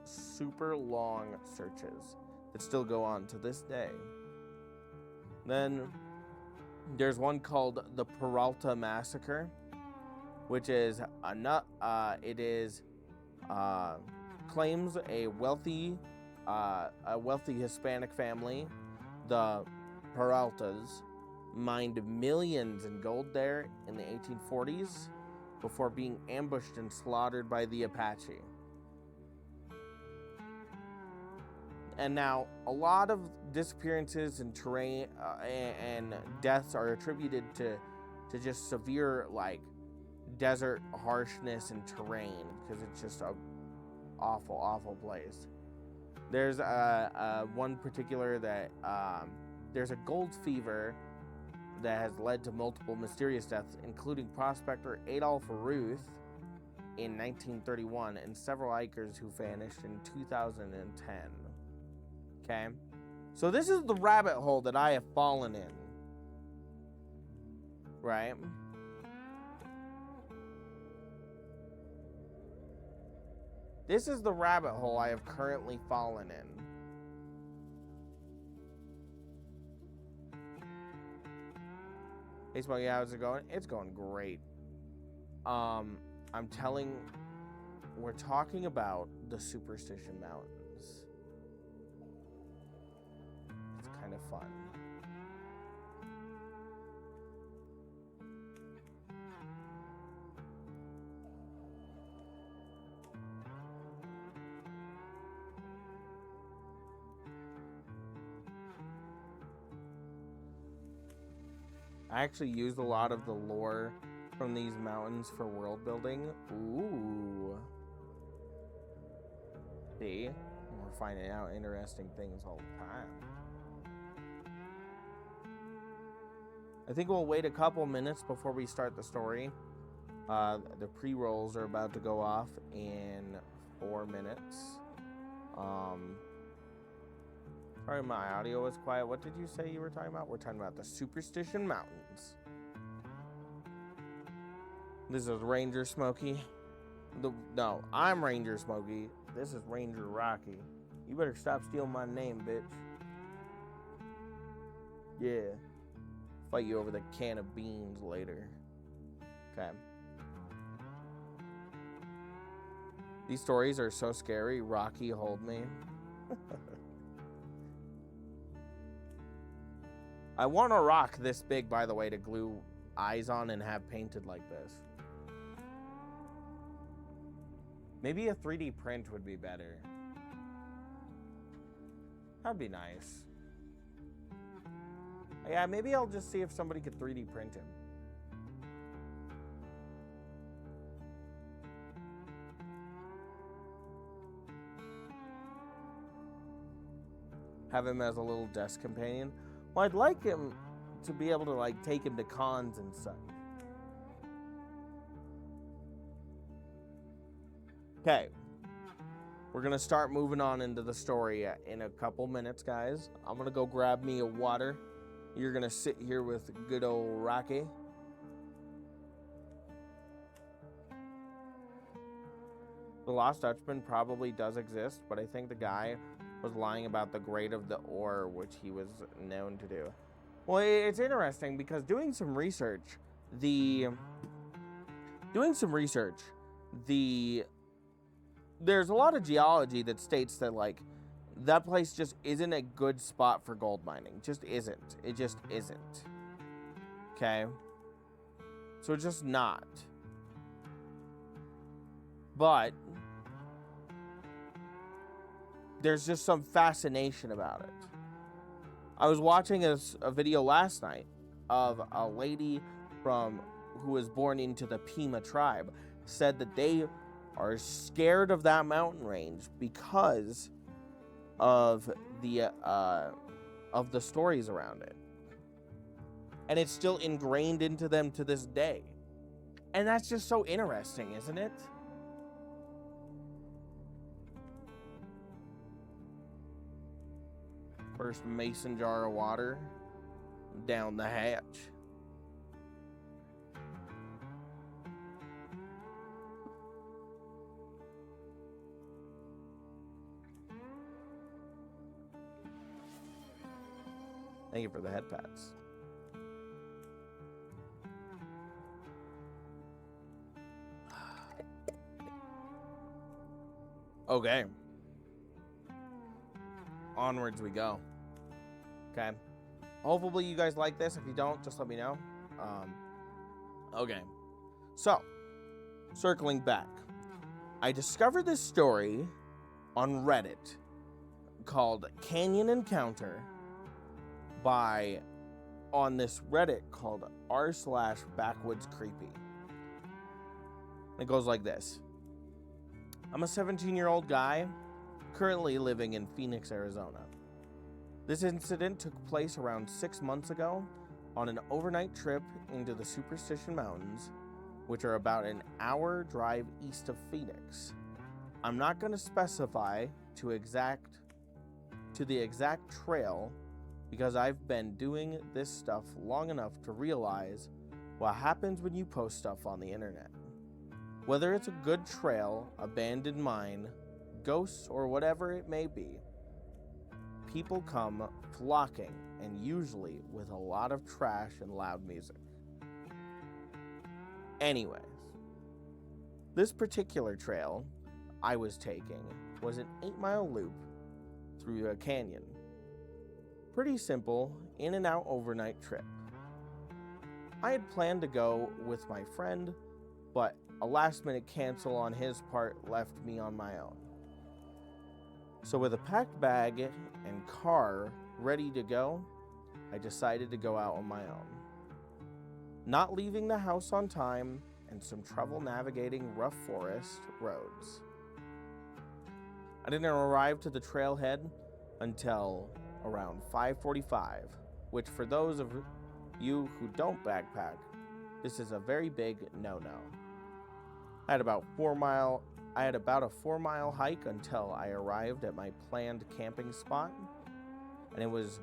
super long searches that still go on to this day. Then there's one called the Peralta Massacre, which is claims a wealthy Hispanic family, the Peraltas, mined millions in gold there in the 1840s before being ambushed and slaughtered by the Apache. And now, a lot of disappearances and terrain and deaths are attributed to just severe, like, desert harshness and terrain, because it's just a awful place. There's one particular that there's a gold fever that has led to multiple mysterious deaths, including prospector Adolph Ruth in 1931 and several hikers who vanished in 2010. Okay, so this is the rabbit hole that I have fallen in, right? This is the rabbit hole I have currently fallen in. Hey, Smokey, how's it going? It's going great. We're talking about the Superstition Mountains. It's kind of fun. I actually used a lot of the lore from these mountains for world building. Ooh. See? We're finding out interesting things all the time. I think we'll wait a couple minutes before we start the story. The pre-rolls are about to go off in 4 minutes. Sorry, my audio was quiet. What did you say you were talking about? We're talking about the Superstition Mountains. This is Ranger Smokey. No, I'm Ranger Smokey. This is Ranger Rocky. You better stop stealing my name, bitch. Yeah. Fight you over the can of beans later. Okay. These stories are so scary. Rocky, hold me. I want a rock this big, by the way, to glue eyes on and have painted like this. Maybe a 3D print would be better. That'd be nice. Yeah, maybe I'll just see if somebody could 3D print him. Have him as a little desk companion. Well, I'd like him to be able to, like, take him to cons and such. Okay. We're going to start moving on into the story in a couple minutes, guys. I'm going to go grab me a water. You're going to sit here with good old Rocky. The Lost Dutchman probably does exist, but I think the guy was lying about the grade of the ore, which he was known to do. Well, it's interesting because doing some research, there's a lot of geology that states that, like, that place just isn't a good spot for gold mining. Just isn't. It just isn't. Okay? So it's just not. But there's just some fascination about it. I was watching a video last night of a lady who was born into the Pima tribe, said that they are scared of that mountain range because of the stories around it. And it's still ingrained into them to this day. And that's just so interesting, isn't it? First mason jar of water down the hatch. Thank you for the head pats. Okay. Onwards we go. Okay. Hopefully you guys like this. If you don't, just let me know. Okay. So, circling back. I discovered this story on Reddit called Canyon Encounter on this Reddit called r/backwoodscreepy. It goes like this. I'm a 17-year-old guy currently living in Phoenix, Arizona. This incident took place around 6 months ago on an overnight trip into the Superstition Mountains, which are about an hour drive east of Phoenix. I'm not going to specify to the exact trail because I've been doing this stuff long enough to realize what happens when you post stuff on the internet. Whether it's a good trail, abandoned mine, ghosts, or whatever it may be, people come flocking, and usually with a lot of trash and loud music. Anyways, this particular trail I was taking was an 8-mile loop through a canyon. Pretty simple, in and out overnight trip. I had planned to go with my friend, but a last-minute cancel on his part left me on my own. So with a packed bag and car ready to go, I decided to go out on my own. Not leaving the house on time and some trouble navigating rough forest roads. I didn't arrive to the trailhead until around 5:45, which for those of you who don't backpack, this is a very big no-no. I had about a 4-mile hike until I arrived at my planned camping spot, and it was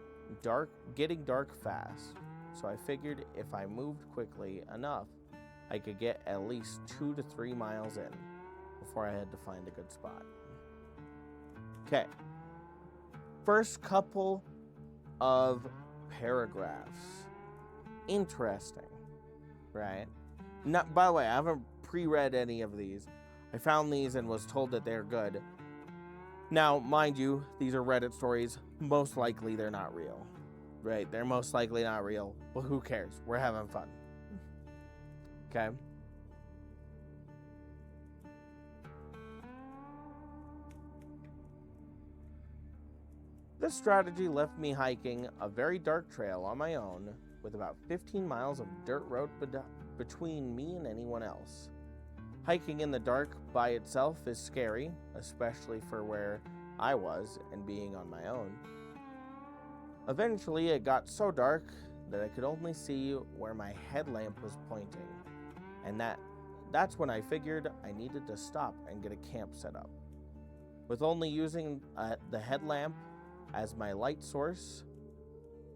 getting dark fast, so I figured if I moved quickly enough, I could get at least 2 to 3 miles in before I had to find a good spot. Okay, first couple of paragraphs. Interesting, right? Not, by the way, I haven't pre-read any of these. I found these and was told that they're good. Now, mind you, these are Reddit stories. Most likely they're not real, right? They're most likely not real, but who cares? We're having fun. Okay? This strategy left me hiking a very dark trail on my own with about 15 miles of dirt road between me and anyone else. Hiking in the dark by itself is scary, especially for where I was and being on my own. Eventually, it got so dark that I could only see where my headlamp was pointing, and that's when I figured I needed to stop and get a camp set up. With only using the headlamp as my light source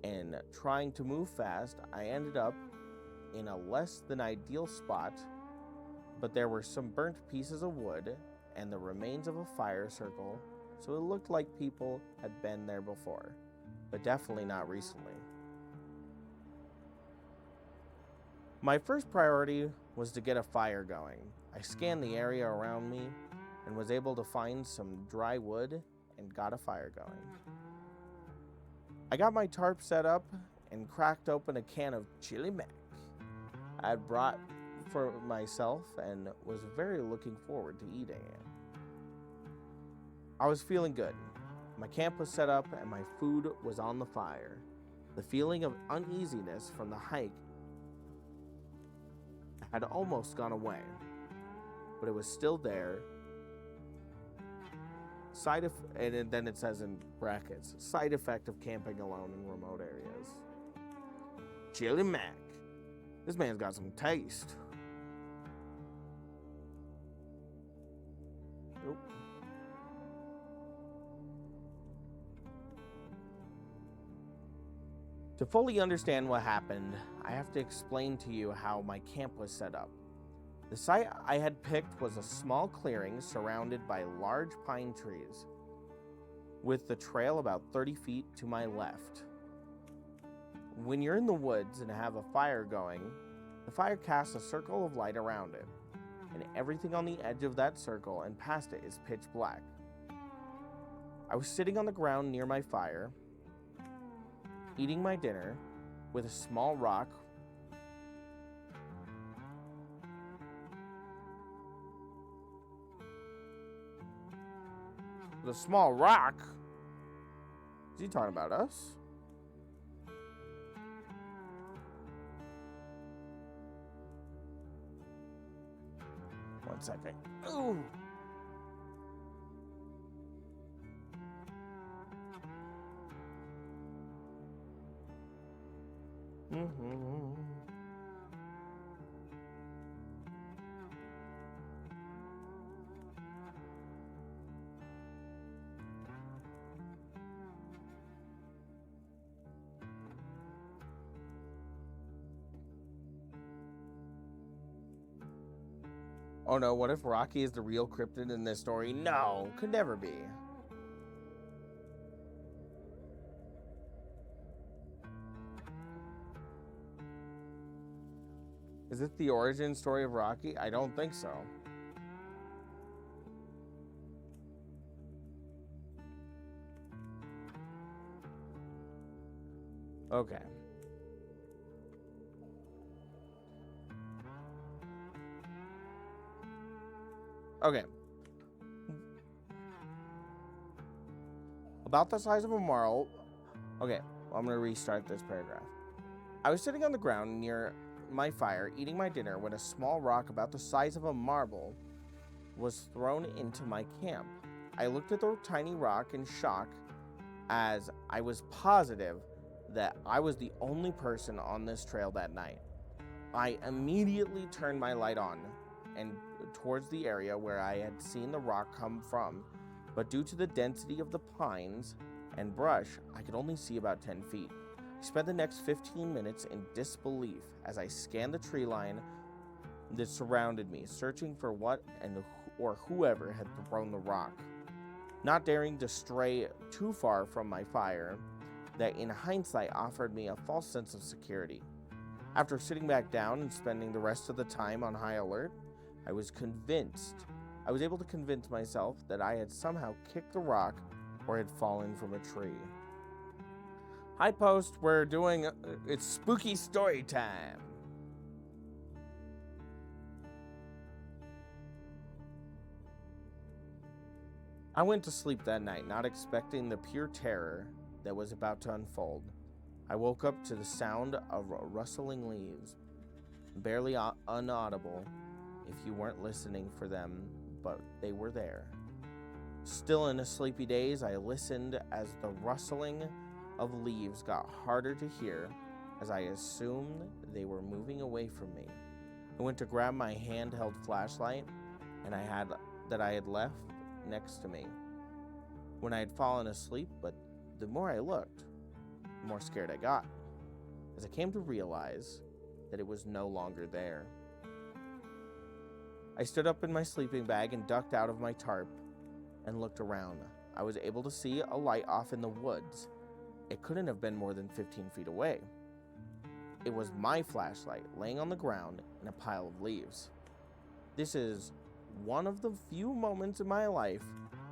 and trying to move fast, I ended up in a less than ideal spot, but there were some burnt pieces of wood and the remains of a fire circle, so it looked like people had been there before, but definitely not recently. My first priority was to get a fire going. I scanned the area around me and was able to find some dry wood and got a fire going. I got my tarp set up and cracked open a can of chili mac I had brought for myself and was very looking forward to eating it. I was feeling good. My camp was set up and my food was on the fire. The feeling of uneasiness from the hike had almost gone away, but it was still there. And then it says in brackets, side effect of camping alone in remote areas. Chili Mac. This man's got some taste. Nope. To fully understand what happened, I have to explain to you how my camp was set up. The site I had picked was a small clearing surrounded by large pine trees, with the trail about 30 feet to my left. When you're in the woods and have a fire going, the fire casts a circle of light around it, and everything on the edge of that circle and past it is pitch black. I was sitting on the ground near my fire, eating my dinner with a small rock. The small rock? Is he talking about us? One second. Ooh. Oh no, what if Rocky is the real cryptid in this story? No, could never be. Is it the origin story of Rocky? I don't think so. Okay. Okay. About the size of a marble. Okay, well, I'm going to restart this paragraph. I was sitting on the ground near my fire, eating my dinner, when a small rock about the size of a marble was thrown into my camp. I looked at the tiny rock in shock, as I was positive that I was the only person on this trail that night. I immediately turned my light on and towards the area where I had seen the rock come from, but due to the density of the pines and brush, I could only see about 10 feet. I spent the next 15 minutes in disbelief as I scanned the tree line that surrounded me, searching for what or whoever had thrown the rock, not daring to stray too far from my fire that in hindsight offered me a false sense of security. After sitting back down and spending the rest of the time on high alert, I was able to convince myself that I had somehow kicked the rock or had fallen from a tree. Hi Post, we're doing, it's spooky story time. I went to sleep that night, not expecting the pure terror that was about to unfold. I woke up to the sound of rustling leaves, barely inaudible if you weren't listening for them, but they were there. Still in a sleepy daze, I listened as the rustling of leaves got harder to hear, as I assumed they were moving away from me. I went to grab my handheld flashlight and I had left next to me when I had fallen asleep, but the more I looked, the more scared I got, as I came to realize that it was no longer there. I stood up in my sleeping bag and ducked out of my tarp and looked around. I was able to see a light off in the woods. It couldn't have been more than 15 feet away. It was my flashlight laying on the ground in a pile of leaves. This is one of the few moments in my life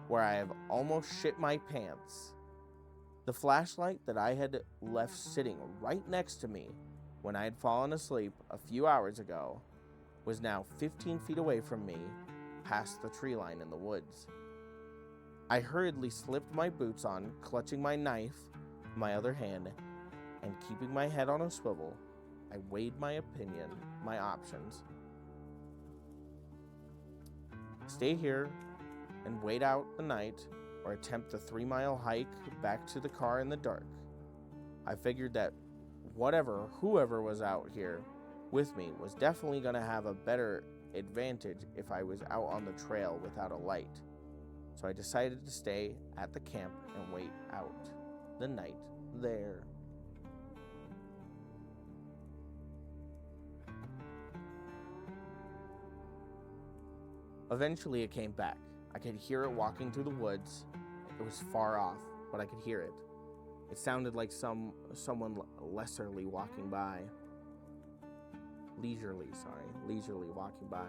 where I have almost shit my pants. The flashlight that I had left sitting right next to me when I had fallen asleep a few hours ago was now 15 feet away from me, past the tree line in the woods. I hurriedly slipped my boots on, clutching my knife in my other hand, and keeping my head on a swivel, I weighed my options. Stay here and wait out the night, or attempt the 3-mile hike back to the car in the dark. I figured that whoever was out here with me was definitely going to have a better advantage if I was out on the trail without a light. So I decided to stay at the camp and wait out the night there. Eventually it came back. I could hear it walking through the woods. It was far off, but I could hear it. It sounded like someone leisurely walking by. Leisurely walking by.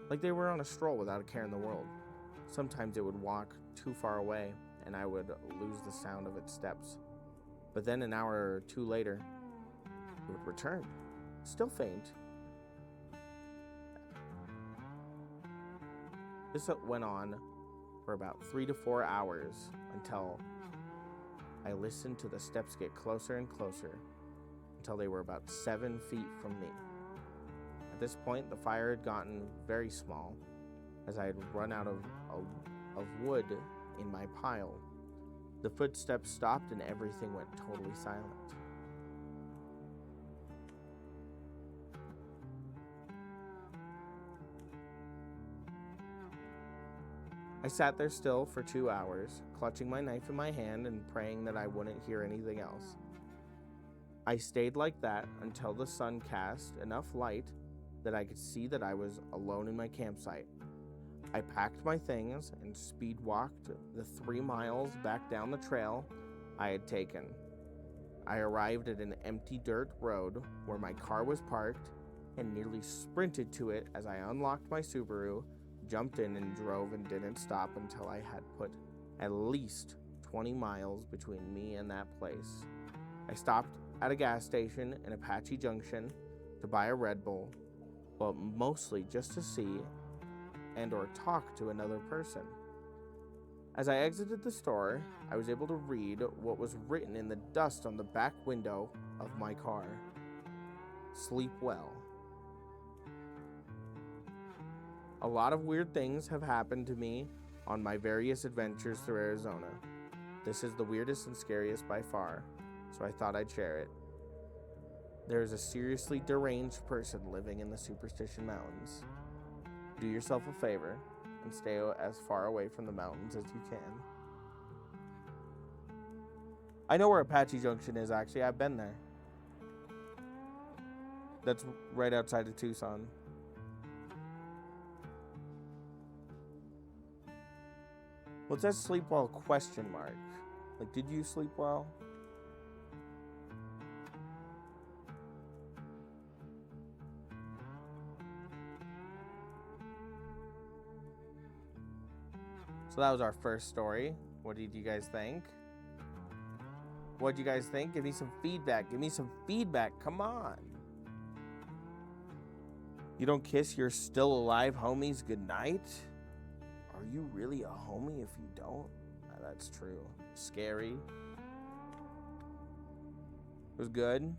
Like they were on a stroll without a care in the world. Sometimes it would walk too far away, and I would lose the sound of its steps. But then an hour or two later, it would return, still faint. This went on for about 3 to 4 hours until I listened to the steps get closer and closer until they were about 7 feet from me. At this point, the fire had gotten very small as I had run out of wood in my pile. The footsteps stopped and everything went totally silent. I sat there still for 2 hours, clutching my knife in my hand and praying that I wouldn't hear anything else. I stayed like that until the sun cast enough light that I could see that I was alone in my campsite. I packed my things and speed walked the 3 miles back down the trail I had taken. I arrived at an empty dirt road where my car was parked and nearly sprinted to it as I unlocked my Subaru, jumped in and drove and didn't stop until I had put at least 20 miles between me and that place. I stopped at a gas station in Apache Junction to buy a Red Bull, but mostly just to see and or talk to another person. As I exited the store, I was able to read what was written in the dust on the back window of my car. Sleep well. A lot of weird things have happened to me on my various adventures through Arizona. This is the weirdest and scariest by far, so I thought I'd share it. There is a seriously deranged person living in the Superstition Mountains. Do yourself a favor and stay as far away from the mountains as you can. I know where Apache Junction is, actually. I've been there. That's right outside of Tucson. Well, it says sleep well, question mark. Like, did you sleep well? So that was our first story. What did you guys think? What did you guys think? Give me some feedback. Give me some feedback. Come on. You don't kiss your still alive homies goodnight? Are you really a homie if you don't? That's true. Scary. It was good.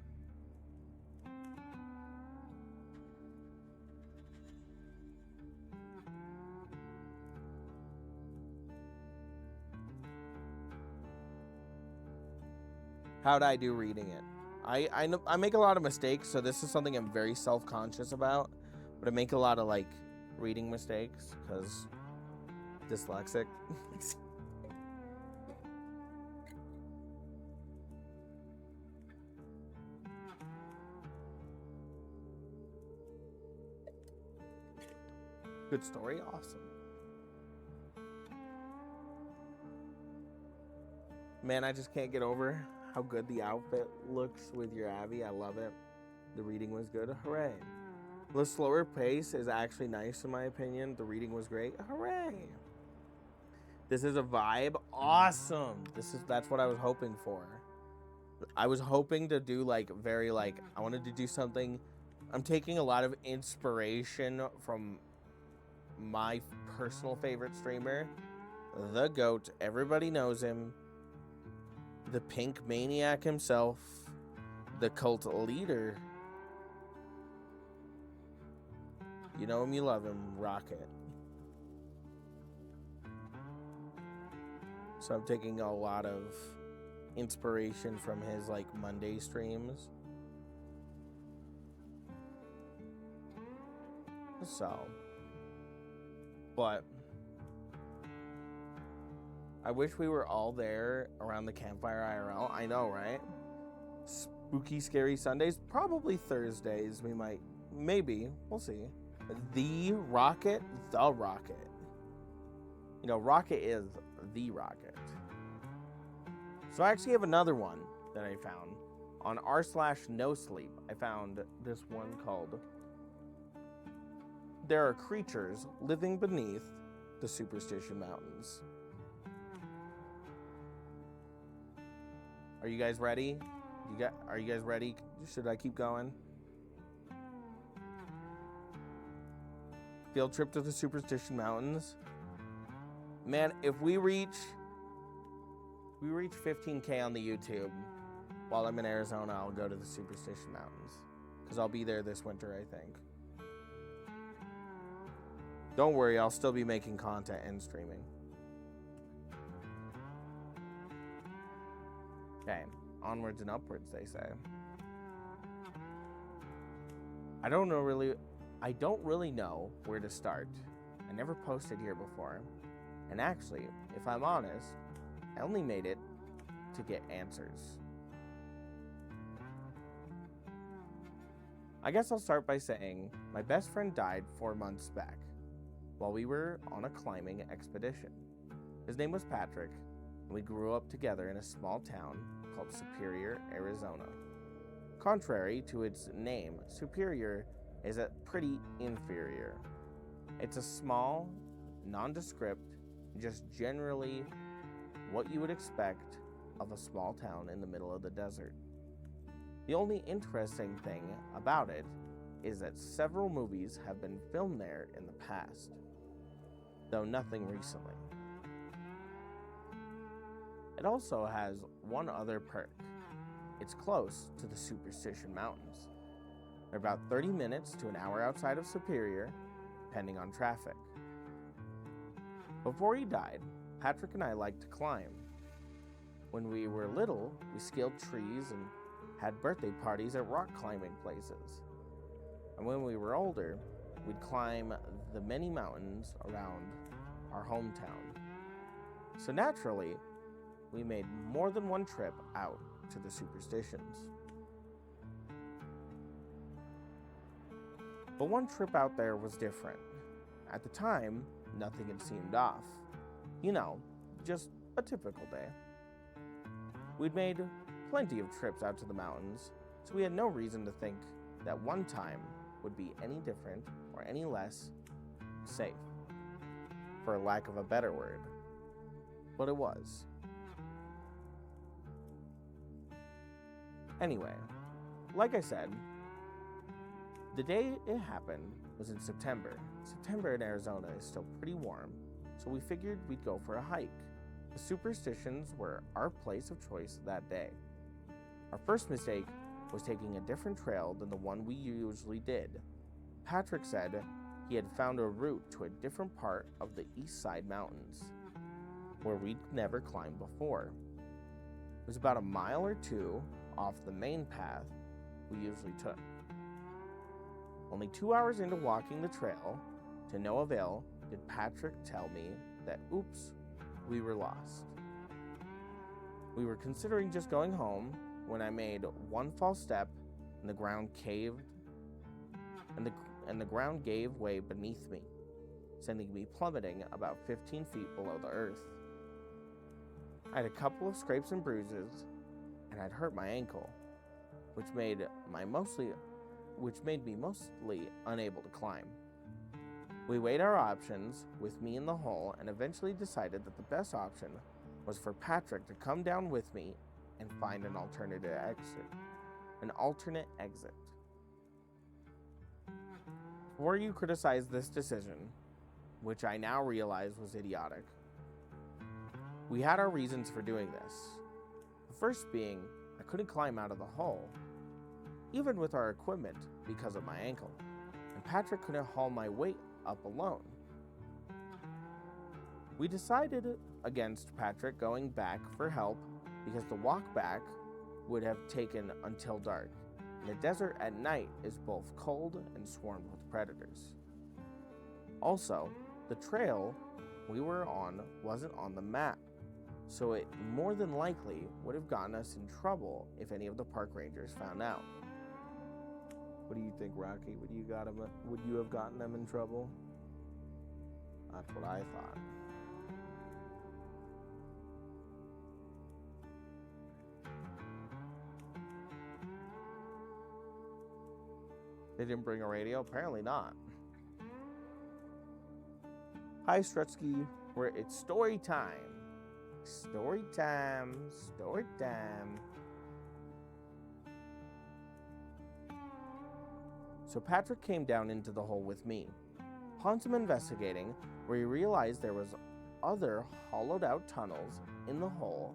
How'd I do reading it? I know I make a lot of mistakes, so this is something I'm very self-conscious about. But I make a lot of like reading mistakes because dyslexic. Good story, awesome. Man, I just can't get over how good the outfit looks with your Abby. I love it. The reading was good. Hooray. The slower pace is actually nice in my opinion. The reading was great. Hooray. This is a vibe. Awesome. That's what I was hoping for. I was hoping to do like I wanted to do something. I'm taking a lot of inspiration from my personal favorite streamer, the GOAT. Everybody knows him. The pink maniac himself, the cult leader. You know him, you love him, Rocket. So I'm taking a lot of inspiration from his like Monday streams. So, but I wish we were all there around the campfire IRL. I know, right? Spooky, scary Sundays. Probably Thursdays. We might. Maybe. We'll see. The Rocket. The Rocket. You know, Rocket is the Rocket. So I actually have another one that I found. On r/no sleep, I found this one called There Are Creatures Living Beneath the Superstition Mountains. Are you guys ready? Are you guys ready? Should I keep going? Field trip to the Superstition Mountains. Man, if we reach 15K on the YouTube while I'm in Arizona, I'll go to the Superstition Mountains. Because I'll be there this winter, I think. Don't worry, I'll still be making content and streaming. Okay, onwards and upwards, they say. I don't really know where to start. I never posted here before. And actually, if I'm honest, I only made it to get answers. I guess I'll start by saying my best friend died 4 months back while we were on a climbing expedition. His name was Patrick, and we grew up together in a small town called Superior, Arizona. Contrary to its name, Superior is a pretty inferior. It's a small, nondescript, just generally what you would expect of a small town in the middle of the desert. The only interesting thing about it is that several movies have been filmed there in the past, though nothing recently. It also has one other perk. It's close to the Superstition Mountains. They're about 30 minutes to an hour outside of Superior, depending on traffic. Before he died, Patrick and I liked to climb. When we were little, we scaled trees and had birthday parties at rock climbing places. And when we were older, we'd climb the many mountains around our hometown. So naturally, we made more than one trip out to the Superstitions. But one trip out there was different. At the time, nothing had seemed off. You know, just a typical day. We'd made plenty of trips out to the mountains, so we had no reason to think that one time would be any different or any less safe, for lack of a better word. But it was. Anyway, like I said, the day it happened was in September. September in Arizona is still pretty warm, so we figured we'd go for a hike. The Superstitions were our place of choice that day. Our first mistake was taking a different trail than the one we usually did. Patrick said he had found a route to a different part of the East Side Mountains, where we'd never climbed before. It was about a mile or two off the main path we usually took. Only 2 hours into walking the trail, to no avail, did Patrick tell me that, oops, we were lost. We were considering just going home when I made one false step and the ground caved and the ground gave way beneath me, sending me plummeting about 15 feet below the earth. I had a couple of scrapes and bruises, and I'd hurt my ankle, which made me mostly unable to climb. We weighed our options with me in the hole and eventually decided that the best option was for Patrick to come down with me and find an alternate exit. Before you criticize this decision, which I now realize was idiotic, we had our reasons for doing this. The first being, I couldn't climb out of the hole, even with our equipment, because of my ankle, and Patrick couldn't haul my weight up alone. We decided against Patrick going back for help because the walk back would have taken until dark, and the desert at night is both cold and swarmed with predators. Also, the trail we were on wasn't on the map, so it more than likely would have gotten us in trouble if any of the park rangers found out. What do you think, Rocky? Would you have gotten them in trouble? That's what I thought. They didn't bring a radio? Apparently not. Hi, Strutsky. It's story time. Story time. Story time. So Patrick came down into the hole with me. Upon some investigating, we realized there was other hollowed out tunnels in the hole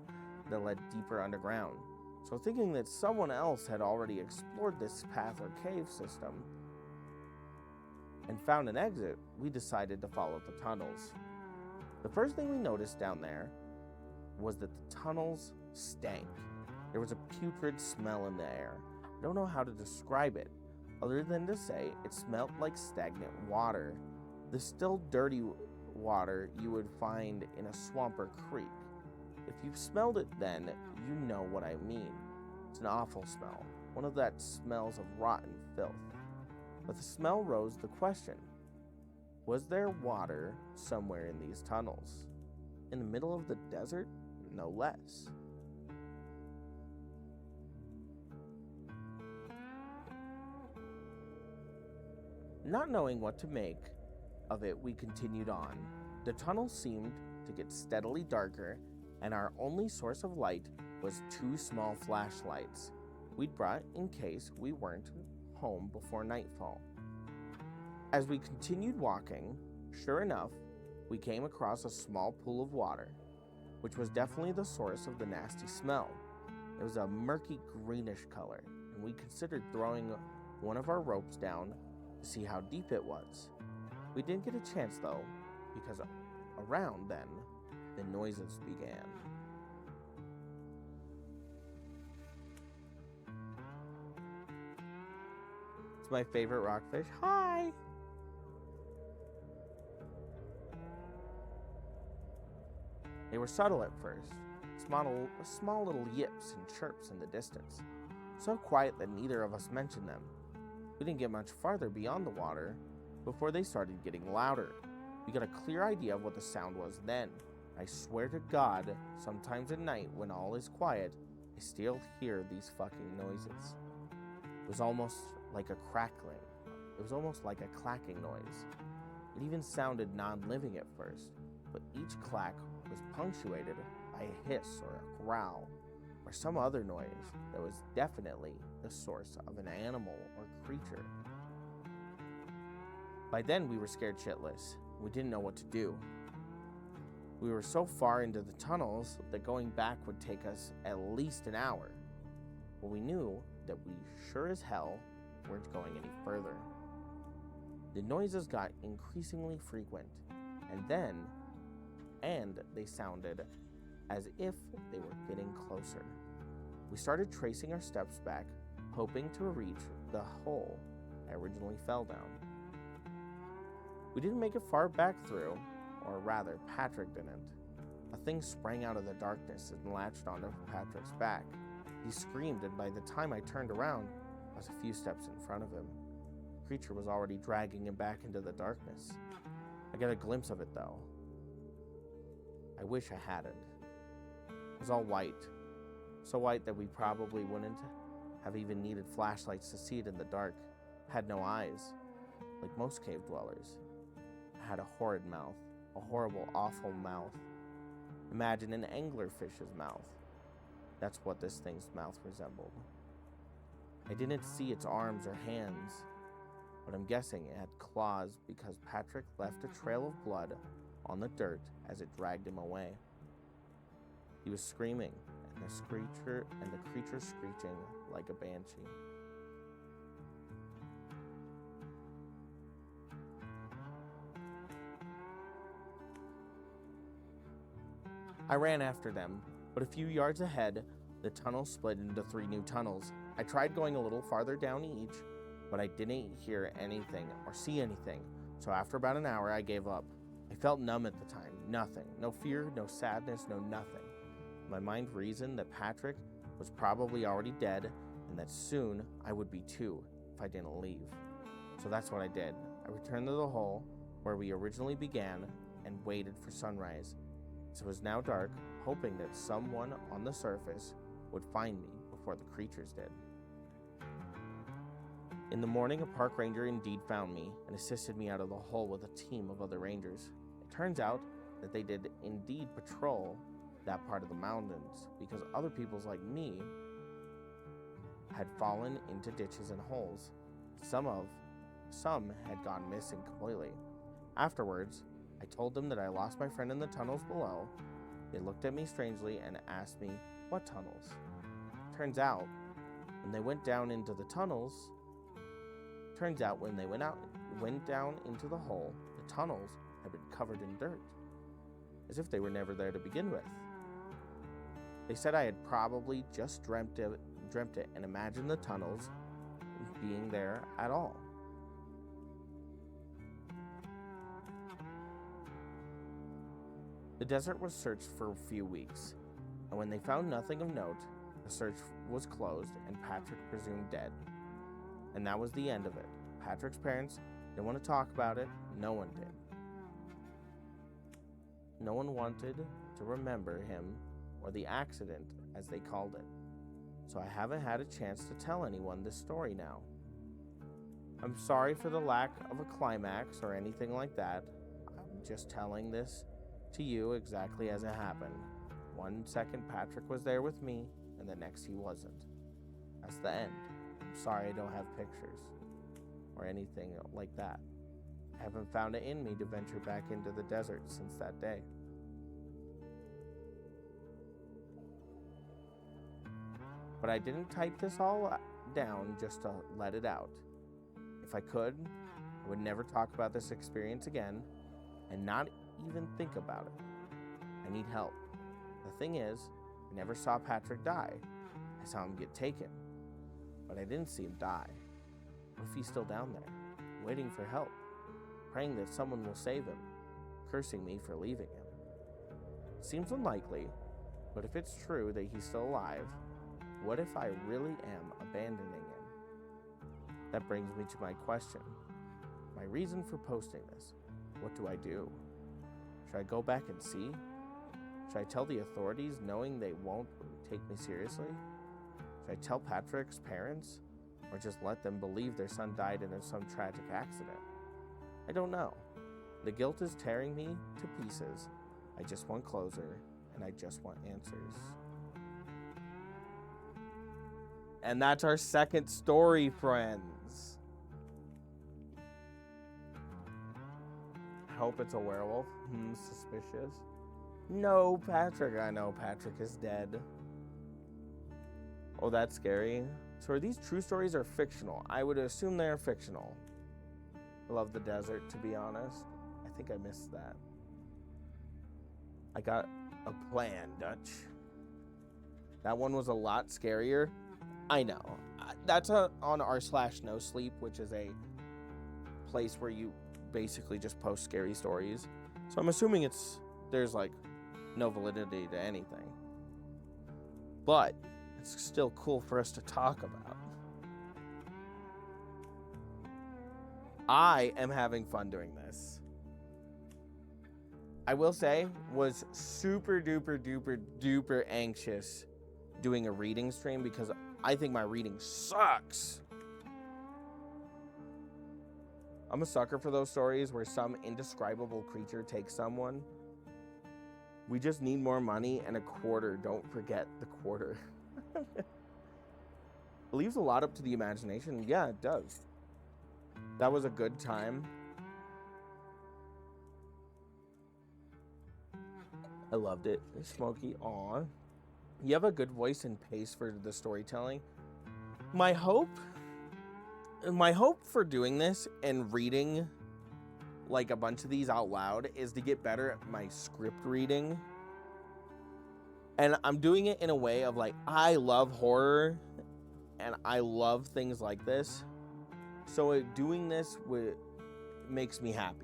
that led deeper underground. So thinking that someone else had already explored this path or cave system and found an exit, we decided to follow the tunnels. The first thing we noticed down there was that the tunnels stank. There was a putrid smell in the air. I don't know how to describe it, other than to say it smelled like stagnant water. The still dirty water you would find in a swamp or creek. If you've smelled it then, you know what I mean. It's an awful smell, one of that smells of rotten filth. But the smell rose the question, was there water somewhere in these tunnels? In the middle of the desert? No less. Not knowing what to make of it, we continued on. The tunnel seemed to get steadily darker, and our only source of light was 2 small flashlights we'd brought in case we weren't home before nightfall. As we continued walking, sure enough, we came across a small pool of water, which was definitely the source of the nasty smell. It was a murky greenish color, and we considered throwing one of our ropes down to see how deep it was. We didn't get a chance though, because around then, the noises began. It's my favorite rockfish. Hi! They were subtle at first, small little yips and chirps in the distance, so quiet that neither of us mentioned them. We didn't get much farther beyond the water before they started getting louder. We got a clear idea of what the sound was then. I swear to God, sometimes at night when all is quiet, I still hear these fucking noises. It was almost like a crackling. It was almost like a clacking noise. It even sounded non-living at first, but each clack was punctuated by a hiss or a growl or some other noise that was definitely the source of an animal or creature. By then we were scared shitless. We didn't know what to do. We were so far into the tunnels that going back would take us at least an hour. But we knew that we sure as hell weren't going any further. The noises got increasingly frequent, and they sounded as if they were getting closer. We started tracing our steps back, hoping to reach the hole I originally fell down. We didn't make it far back through, or rather, Patrick didn't. A thing sprang out of the darkness and latched onto Patrick's back. He screamed, and by the time I turned around, I was a few steps in front of him. The creature was already dragging him back into the darkness. I got a glimpse of it, though. I wish I hadn't. It was all white. So white that we probably wouldn't have even needed flashlights to see it in the dark. It had no eyes, like most cave dwellers. It had a horrid mouth, a horrible, awful mouth. Imagine an anglerfish's mouth. That's what this thing's mouth resembled. I didn't see its arms or hands, but I'm guessing it had claws because Patrick left a trail of blood on the dirt as it dragged him away. He was screaming, and the creature screeching like a banshee. I ran after them, but a few yards ahead, the tunnel split into 3 new tunnels. I tried going a little farther down each, but I didn't hear anything or see anything, so after about an hour, I gave up. I felt numb at the time, nothing. No fear, no sadness, no nothing. My mind reasoned that Patrick was probably already dead, and that soon I would be too if I didn't leave. So that's what I did. I returned to the hole where we originally began and waited for sunrise. It was now dark, hoping that someone on the surface would find me before the creatures did. In the morning, a park ranger indeed found me and assisted me out of the hole with a team of other rangers. It turns out that they did indeed patrol that part of the mountains because other peoples like me had fallen into ditches and holes. Some had gone missing completely. Afterwards, I told them that I lost my friend in the tunnels below. They looked at me strangely and asked me, what tunnels? Turns out, when they went down into the tunnels, went down into the hole, the tunnels had been covered in dirt, as if they were never there to begin with. They said I had probably just dreamt it and imagined the tunnels being there at all. The desert was searched for a few weeks, and when they found nothing of note, the search was closed and Patrick presumed dead. And that was the end of it. Patrick's parents didn't want to talk about it. No one did. No one wanted to remember him or the accident, as they called it. So I haven't had a chance to tell anyone this story now. I'm sorry for the lack of a climax or anything like that. I'm just telling this to you exactly as it happened. 1 second Patrick was there with me, and the next he wasn't. That's the end. I'm sorry I don't have pictures or anything like that. I haven't found it in me to venture back into the desert since that day. But I didn't type this all down just to let it out. If I could, I would never talk about this experience again and not even think about it. I need help. The thing is, I never saw Patrick die. I saw him get taken, but I didn't see him die. What if he's still down there, waiting for help, praying that someone will save him, cursing me for leaving him? It seems unlikely, but if it's true that he's still alive, what if I really am abandoning him? That brings me to my question. My reason for posting this. What do I do? Should I go back and see? Should I tell the authorities knowing they won't take me seriously? Should I tell Patrick's parents? Or just let them believe their son died in some tragic accident? I don't know. The guilt is tearing me to pieces. I just want closure, and I just want answers. And that's our second story, friends. I hope it's a werewolf. Suspicious. No, Patrick. I know Patrick is dead. Oh, that's scary. So are these true stories or fictional? I would assume they're fictional. I love the desert, to be honest. I think I missed that. I got a plan, Dutch. That one was a lot scarier. I know. That's on r/no sleep, which is a place where you basically just post scary stories. So I'm assuming there's like no validity to anything. But it's still cool for us to talk about. I am having fun doing this. I will say, was super duper duper duper anxious doing a reading stream because I think my reading sucks. I'm a sucker for those stories where some indescribable creature takes someone. We just need more money and a quarter. Don't forget the quarter. It leaves a lot up to the imagination. Yeah, it does. That was a good time. I loved it. Smokey, aw. You have a good voice and pace for the storytelling. My hope for doing this and reading like a bunch of these out loud is to get better at my script reading. And I'm doing it in a way of like, I love horror and I love things like this. So doing this makes me happy.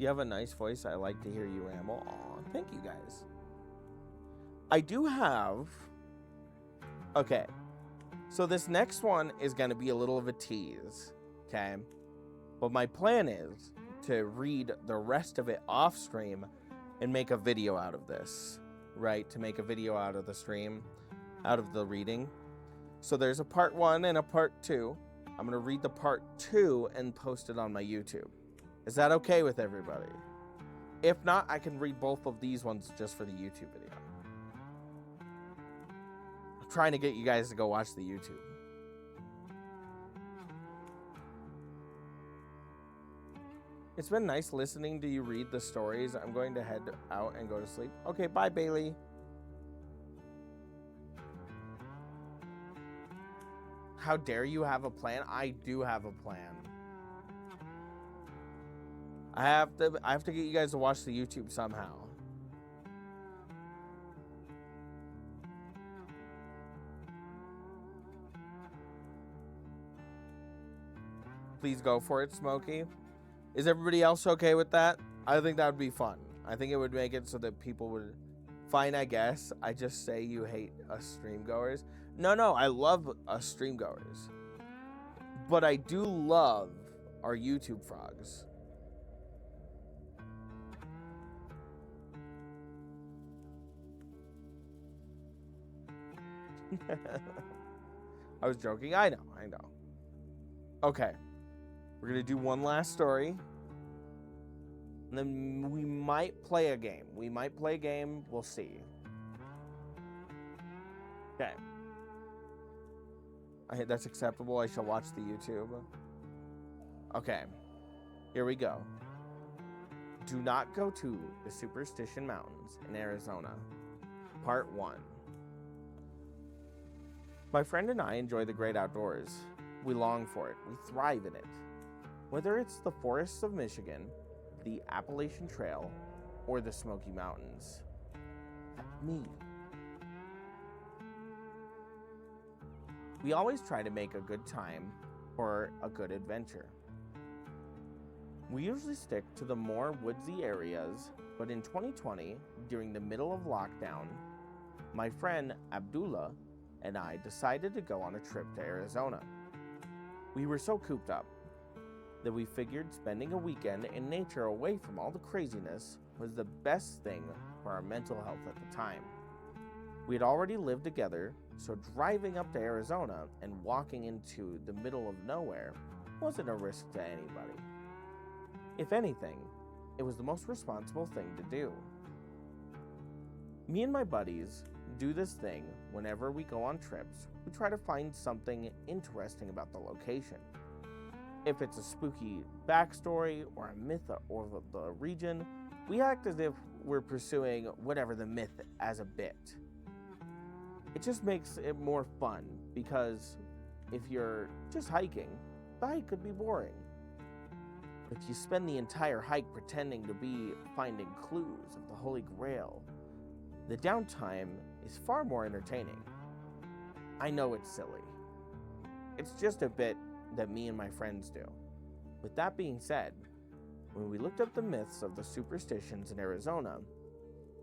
You have a nice voice. I like to hear you ramble. Aw, thank you guys. I do have... Okay. So this next one is going to be a little of a tease. Okay? But my plan is to read the rest of it off stream and make a video out of this. Right? To make a video out of the stream. Out of the reading. So there's a part 1 and a part 2. I'm going to read the part 2 and post it on my YouTube. Is that okay with everybody? If not, I can read both of these ones just for the YouTube video. I'm trying to get you guys to go watch the YouTube. It's been nice listening to you read the stories. I'm going to head out and go to sleep. Okay, bye, Bailey. How dare you have a plan? I do have a plan. I have to get you guys to watch the YouTube somehow. Please go for it, Smokey. Is everybody else okay with that? I think that would be fun. I think it would make it so that people would... Fine, I guess. I just say you hate us stream goers. No, I love us stream goers. But I do love our YouTube frogs. I was joking. I know. Okay. We're going to do one last story. And then we might play a game. We'll see. Okay. That's acceptable. I shall watch the YouTube. Okay. Here we go. Do not go to the Superstition Mountains in Arizona. Part 1. My friend and I enjoy the great outdoors. We long for it. We thrive in it. Whether it's the forests of Michigan, the Appalachian Trail, or the Smoky Mountains. Me. We always try to make a good time or a good adventure. We usually stick to the more woodsy areas, but in 2020, during the middle of lockdown, my friend Abdullah and I decided to go on a trip to Arizona. We were so cooped up that we figured spending a weekend in nature away from all the craziness was the best thing for our mental health at the time. We had already lived together, so driving up to Arizona and walking into the middle of nowhere wasn't a risk to anybody. If anything, it was the most responsible thing to do. Me and my buddies do this thing whenever we go on trips. We try to find something interesting about the location. If it's a spooky backstory or a myth or the region, we act as if we're pursuing whatever the myth as a bit. It just makes it more fun because if you're just hiking, the hike could be boring. If you spend the entire hike pretending to be finding clues of the Holy Grail, the downtime is far more entertaining. I know it's silly. It's just a bit that me and my friends do. With that being said, when we looked up the myths of the superstitions in Arizona,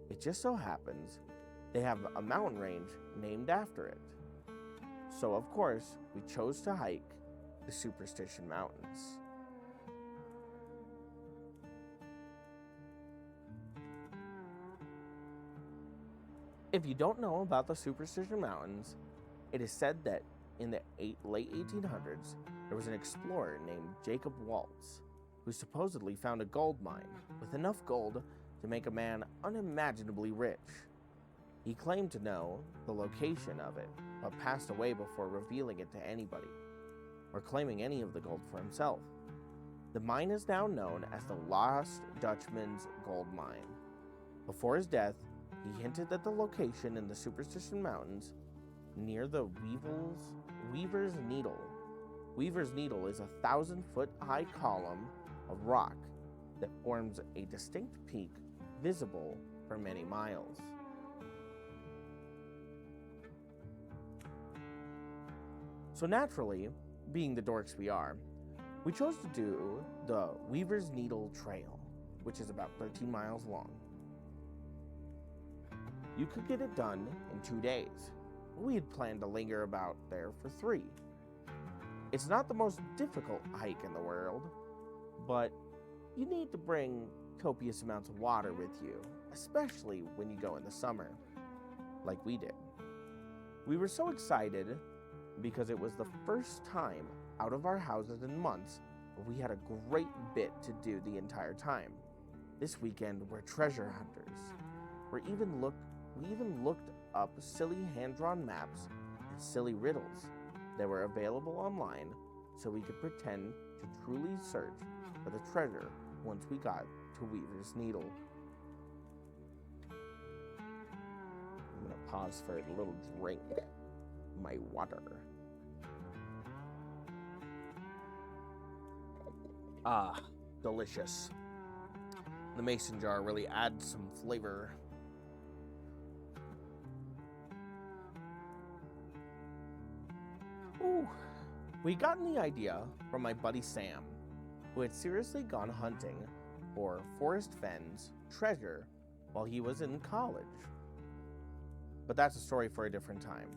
it just so happens they have a mountain range named after it. So of course, we chose to hike the Superstition Mountains. If you don't know about the Superstition Mountains, it is said that in the late 1800s, there was an explorer named Jacob Waltz, who supposedly found a gold mine with enough gold to make a man unimaginably rich. He claimed to know the location of it, but passed away before revealing it to anybody, or claiming any of the gold for himself. The mine is now known as the Lost Dutchman's Gold Mine. Before his death, he hinted that the location in the Superstition Mountains near the Weaver's Needle. Weaver's Needle is a 1,000-foot high column of rock that forms a distinct peak visible for many miles. So naturally, being the dorks we are, we chose to do the Weaver's Needle Trail, which is about 13 miles long. You could get it done in 2 days. We had planned to linger about there for 3. It's not the most difficult hike in the world, but you need to bring copious amounts of water with you, especially when you go in the summer, like we did. We were so excited because it was the first time out of our houses in months, but we had a great bit to do the entire time. This weekend, we're treasure hunters. We even looked up silly hand-drawn maps and silly riddles that were available online so we could pretend to truly search for the treasure once we got to Weaver's Needle. I'm gonna pause for a little drink. My water. Ah, delicious. The mason jar really adds some flavor. Ooh. We gotten the idea from my buddy Sam, who had seriously gone hunting for Forest Fen's treasure while he was in college. But that's a story for a different time.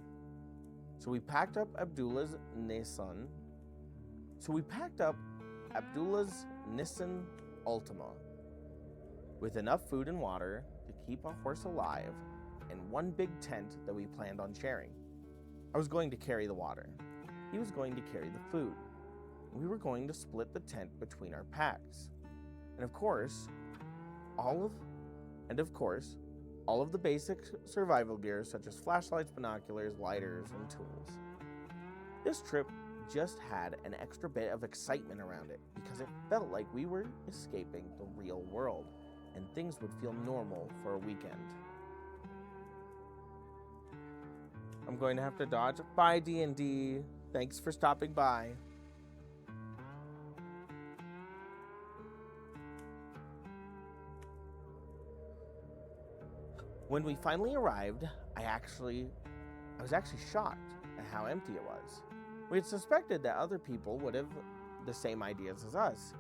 So we packed up Abdullah's Nissan Altima with enough food and water to keep a horse alive and one big tent that we planned on sharing. I was going to carry the water. He was going to carry the food. We were going to split the tent between our packs. And of course, all of the basic survival gear such as flashlights, binoculars, lighters, and tools. This trip just had an extra bit of excitement around it because it felt like we were escaping the real world and things would feel normal for a weekend. I'm going to have to dodge. Bye, D&D. Thanks for stopping by. When we finally arrived, I was actually shocked at how empty it was. We had suspected that other people would have the same ideas as us,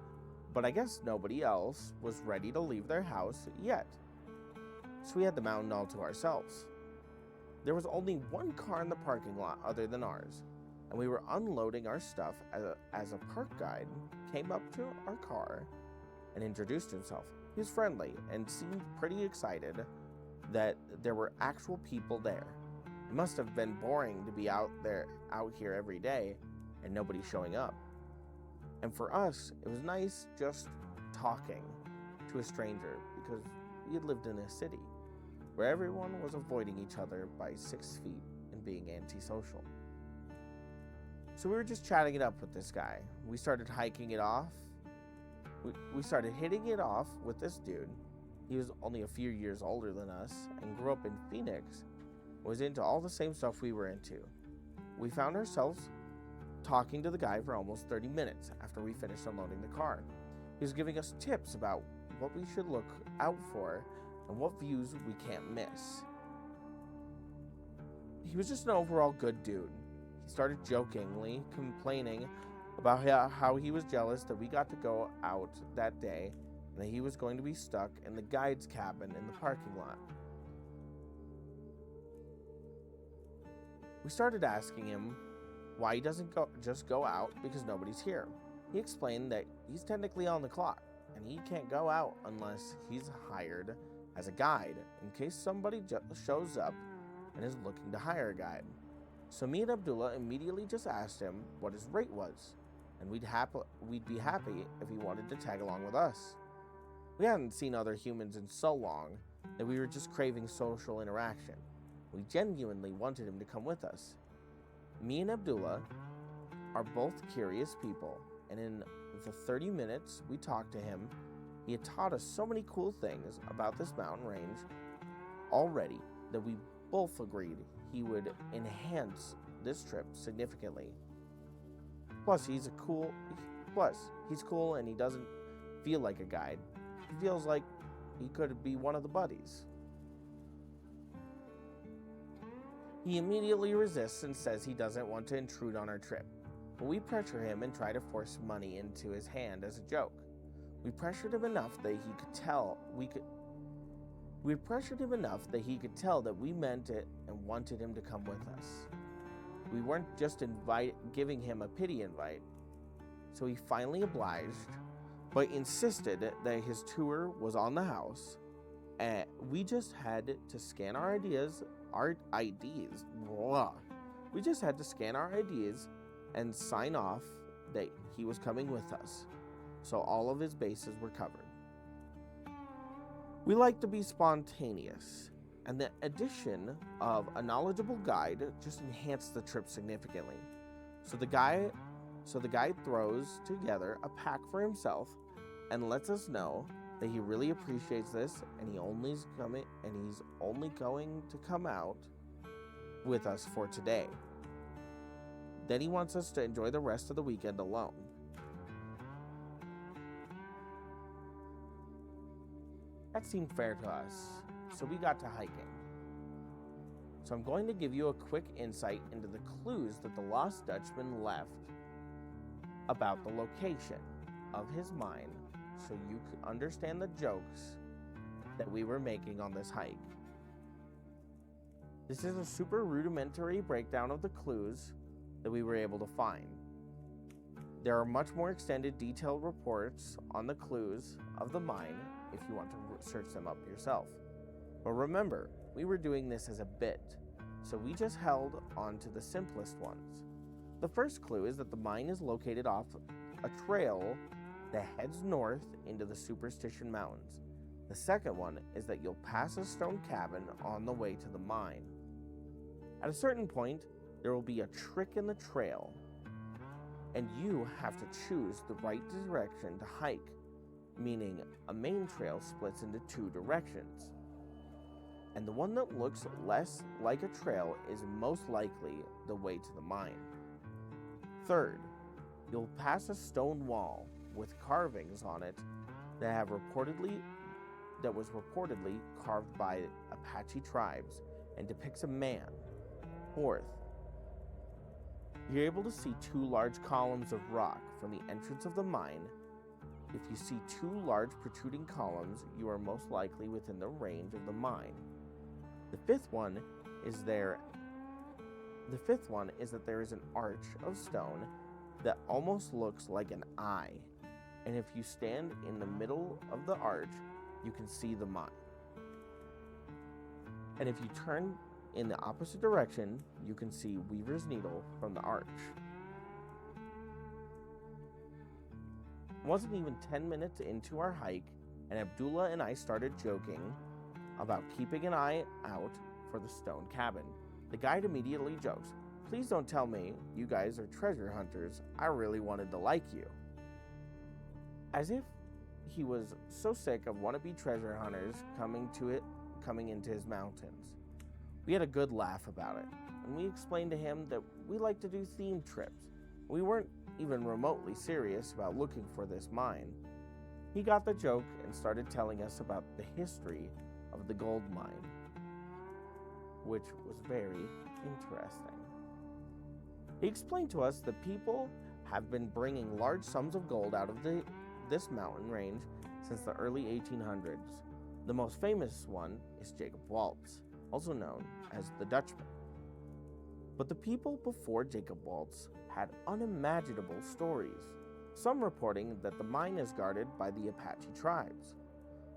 but I guess nobody else was ready to leave their house yet. So we had the mountain all to ourselves. There was only one car in the parking lot other than ours, and we were unloading our stuff as a park guide came up to our car and introduced himself. He was friendly and seemed pretty excited that there were actual people there. It must have been boring to be out here every day and nobody showing up. And for us, it was nice just talking to a stranger because we had lived in a city where everyone was avoiding each other by 6 feet and being antisocial. So we were just chatting it up with this guy. We started hiking it off. We started hitting it off with this dude. He was only a few years older than us and grew up in Phoenix, was into all the same stuff we were into. We found ourselves talking to the guy for almost 30 minutes after we finished unloading the car. He was giving us tips about what we should look out for and what views we can't miss. He was just an overall good dude. He started jokingly complaining about how he was jealous that we got to go out that day and that he was going to be stuck in the guide's cabin in the parking lot. We started asking him why he doesn't just go out because nobody's here. He explained that he's technically on the clock and he can't go out unless he's hired as a guide in case somebody shows up and is looking to hire a guide. So me and Abdullah immediately just asked him what his rate was, and we'd be happy if he wanted to tag along with us. We hadn't seen other humans in so long that we were just craving social interaction. We genuinely wanted him to come with us. Me and Abdullah are both curious people, and in the 30 minutes we talked to him, he had taught us so many cool things about this mountain range already that we both agreed he would enhance this trip significantly. Plus, he's cool and he doesn't feel like a guide. He feels like he could be one of the buddies. He immediately resists and says he doesn't want to intrude on our trip, but we pressure him and try to force money into his hand as a joke. We pressured him enough that he could tell We pressured him enough that he could tell that we meant it and wanted him to come with us. We weren't just giving him a pity invite, so he finally obliged, but insisted that his tour was on the house, and we just had to scan our IDs. We just had to scan our IDs and sign off that he was coming with us, so all of his bases were covered. We like to be spontaneous, and the addition of a knowledgeable guide just enhanced the trip significantly. So the guy throws together a pack for himself and lets us know that he really appreciates this, and he's only going to come out with us for today. Then he wants us to enjoy the rest of the weekend alone. That seemed fair to us, so we got to hiking. So I'm going to give you a quick insight into the clues that the Lost Dutchman left about the location of his mine, so you can understand the jokes that we were making on this hike. This is a super rudimentary breakdown of the clues that we were able to find. There are much more extended detailed reports on the clues of the mine if you want to search them up yourself. But remember, we were doing this as a bit, so we just held on to the simplest ones. The first clue is that the mine is located off a trail that heads north into the Superstition Mountains. The second one is that you'll pass a stone cabin on the way to the mine. At a certain point, there will be a trick in the trail, and you have to choose the right direction to hike, meaning a main trail splits into two directions, and the one that looks less like a trail is most likely the way to the mine. Third, you'll pass a stone wall with carvings on it that was reportedly carved by Apache tribes and depicts a man. Fourth, you're able to see two large columns of rock from the entrance of the mine. If you see two large protruding columns, you are most likely within the range of the mine. The fifth one is that there is an arch of stone that almost looks like an eye, and if you stand in the middle of the arch, you can see the mine. And if you turn in the opposite direction, you can see Weaver's Needle from the arch. It wasn't even 10 minutes into our hike, and Abdullah and I started joking about keeping an eye out for the stone cabin. The guide immediately jokes, "Please don't tell me you guys are treasure hunters. I really wanted to like you." As if he was so sick of wannabe treasure hunters coming into his mountains. We had a good laugh about it, and we explained to him that we like to do themed trips. We weren't even remotely serious about looking for this mine. He got the joke and started telling us about the history of the gold mine, which was very interesting. He explained to us that people have been bringing large sums of gold out of this mountain range since the early 1800s. The most famous one is Jacob Waltz, also known as the Dutchman. But the people before Jacob Waltz had unimaginable stories, some reporting that the mine is guarded by the Apache tribes.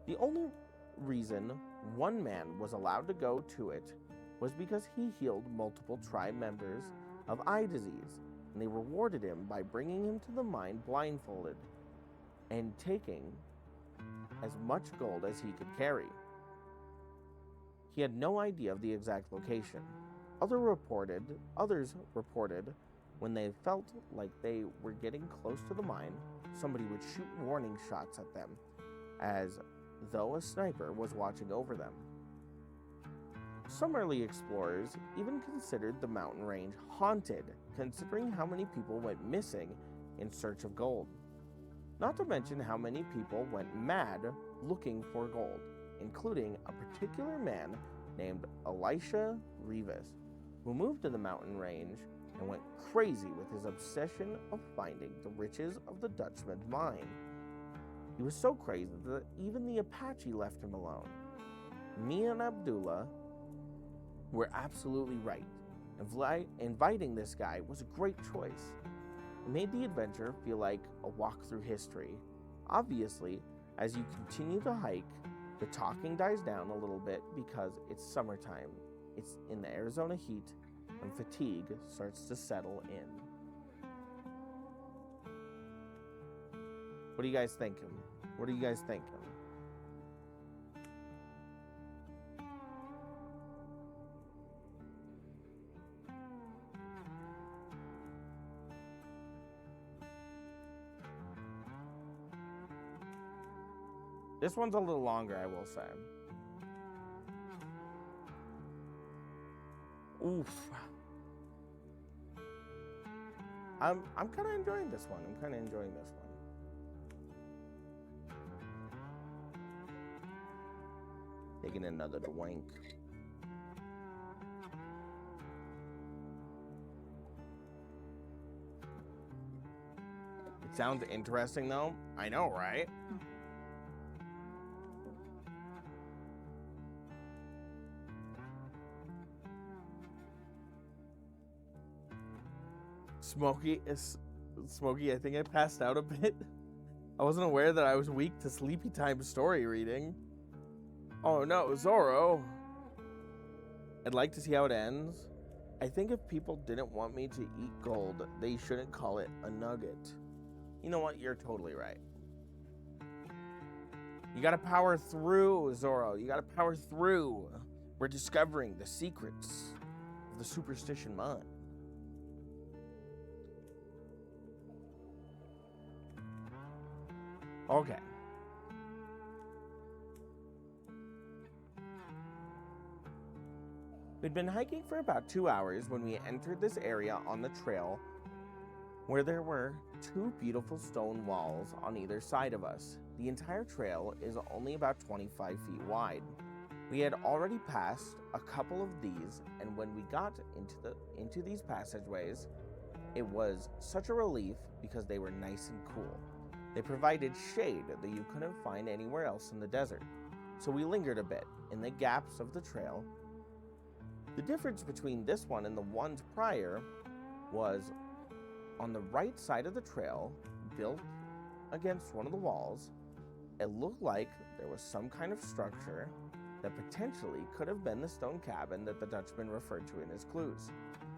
The only reason one man was allowed to go to it was because he healed multiple tribe members of eye disease, and they rewarded him by bringing him to the mine blindfolded and taking as much gold as he could carry. He had no idea of the exact location. Others reported when they felt like they were getting close to the mine, somebody would shoot warning shots at them, as though a sniper was watching over them. Some early explorers even considered the mountain range haunted, considering how many people went missing in search of gold. Not to mention how many people went mad looking for gold, including a particular man named Elisha Rivas, who moved to the mountain range and went crazy with his obsession of finding the riches of the Dutchman's mine. He was so crazy that even the Apache left him alone. Me and Abdullah were absolutely right. Inviting this guy was a great choice. It made the adventure feel like a walk through history. Obviously, as you continue to hike, the talking dies down a little bit because it's summertime. It's in the Arizona heat, and fatigue starts to settle in. What are you guys thinking? What are you guys thinking? This one's a little longer, I will say. Oof. I'm kind of enjoying this one. Taking another drink. It sounds interesting, though. I know, right? Smokey, I think I passed out a bit. I wasn't aware that I was weak to sleepy time story reading. Oh no, Zorro. I'd like to see how it ends. I think if people didn't want me to eat gold, they shouldn't call it a nugget. You know what? You're totally right. You gotta power through, Zorro. You gotta power through. We're discovering the secrets of the Superstition Mountains. Okay. We'd been hiking for about 2 hours when we entered this area on the trail where there were 2 beautiful stone walls on either side of us. The entire trail is only about 25 feet wide. We had already passed a couple of these, and when we got into these passageways, it was such a relief because they were nice and cool. They provided shade that you couldn't find anywhere else in the desert, so we lingered a bit in the gaps of the trail. The difference between this one and the ones prior was on the right side of the trail, built against one of the walls, it looked like there was some kind of structure that potentially could have been the stone cabin that the Dutchman referred to in his clues.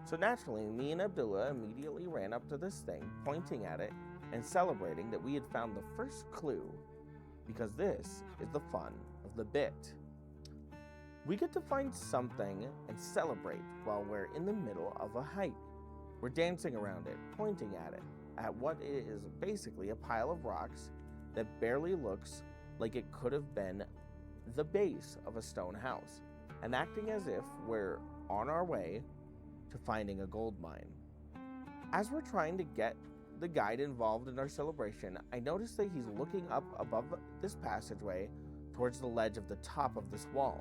So naturally, me and Abdullah immediately ran up to this thing, pointing at it and celebrating that we had found the first clue, because this is the fun of the bit. We get to find something and celebrate while we're in the middle of a hike. We're dancing around it, pointing at what is basically a pile of rocks that barely looks like it could have been the base of a stone house, and acting as if we're on our way to finding a gold mine. As we're trying to get the guide involved in our celebration, I notice that he's looking up above this passageway towards the ledge of the top of this wall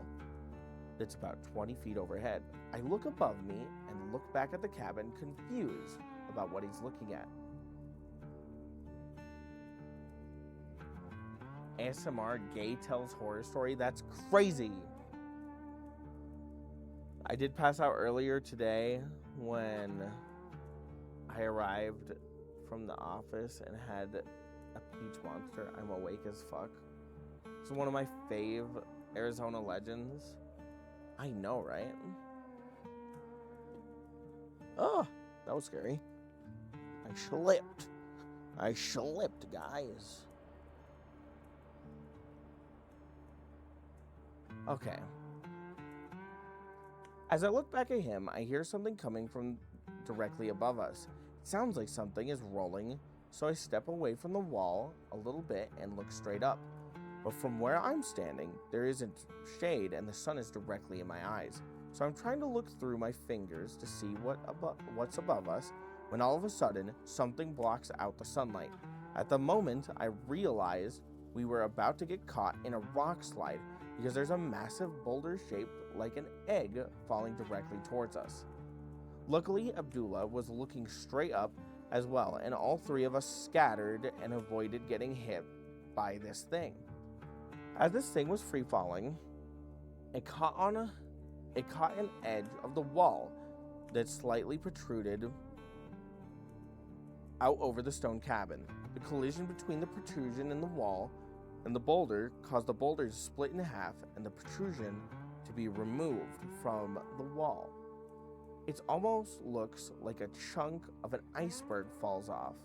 that's about 20 feet overhead. I look above me and look back at the cabin, confused about what he's looking at. ASMR gay tells horror story? That's crazy! I did pass out earlier today when I arrived from the office and had a peach monster. I'm awake as fuck. It's one of my fave Arizona legends. I know, right? Oh, that was scary. I slipped, guys. Okay. As I look back at him, I hear something coming from directly above us. It sounds like something is rolling, so I step away from the wall a little bit and look straight up. But from where I'm standing, there isn't shade and the sun is directly in my eyes. So I'm trying to look through my fingers to see what's above us, when all of a sudden, something blocks out the sunlight. At the moment, I realized we were about to get caught in a rock slide because there's a massive boulder shaped like an egg falling directly towards us. Luckily, Abdullah was looking straight up as well, and all 3 of us scattered and avoided getting hit by this thing. As this thing was free falling, It caught an edge of the wall that slightly protruded out over the stone cabin. The collision between the protrusion in the wall and the boulder caused the boulder to split in half and the protrusion to be removed from the wall. It almost looks like a chunk of an iceberg falls off,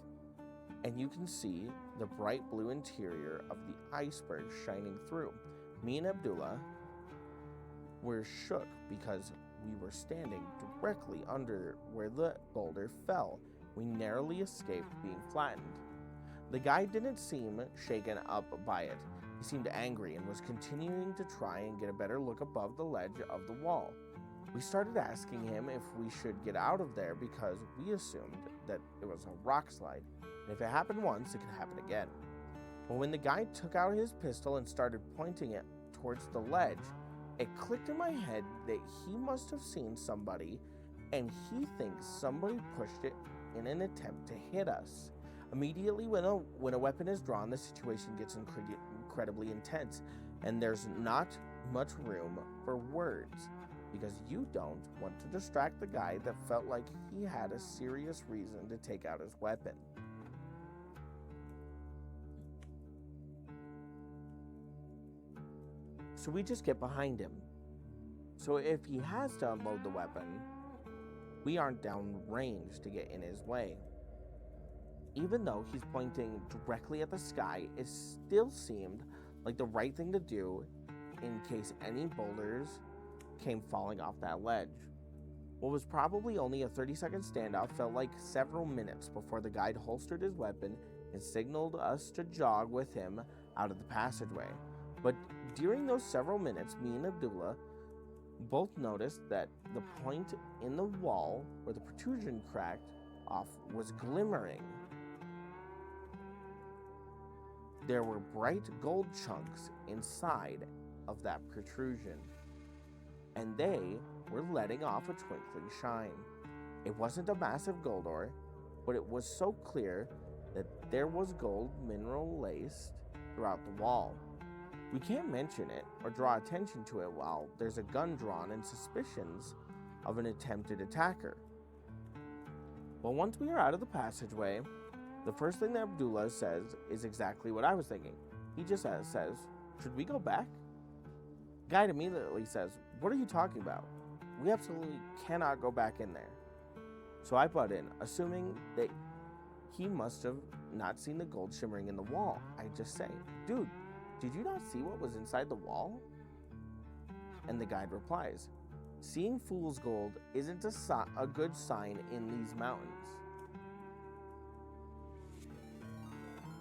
and you can see the bright blue interior of the iceberg shining through. Me and Abdullah were shook because we were standing directly under where the boulder fell. We narrowly escaped being flattened. The guy didn't seem shaken up by it. He seemed angry and was continuing to try and get a better look above the ledge of the wall. We started asking him if we should get out of there because we assumed that it was a rock slide, and if it happened once, it could happen again. But when the guy took out his pistol and started pointing it towards the ledge, it clicked in my head that he must have seen somebody, and he thinks somebody pushed it in an attempt to hit us. Immediately when a weapon is drawn, the situation gets incredibly intense, and there's not much room for words, because you don't want to distract the guy that felt like he had a serious reason to take out his weapon. So we just get behind him. So if he has to unload the weapon, we aren't downrange to get in his way. Even though he's pointing directly at the sky, it still seemed like the right thing to do in case any boulders came falling off that ledge. What was probably only a 30-second standoff felt like several minutes before the guide holstered his weapon and signaled us to jog with him out of the passageway. But during those several minutes, me and Abdullah both noticed that the point in the wall where the protrusion cracked off was glimmering. There were bright gold chunks inside of that protrusion, and they were letting off a twinkling shine. It wasn't a massive gold ore, but it was so clear that there was gold mineral laced throughout the wall. We can't mention it or draw attention to it while there's a gun drawn and suspicions of an attempted attacker. But once we are out of the passageway, the first thing that Abdullah says is exactly what I was thinking. He just says, "Should we go back?" Guide immediately says, "What are you talking about? We absolutely cannot go back in there." So I butt in, assuming that he must have not seen the gold shimmering in the wall. I just say, "Dude, did you not see what was inside the wall?" And the guide replies, "Seeing fool's gold isn't a good sign in these mountains."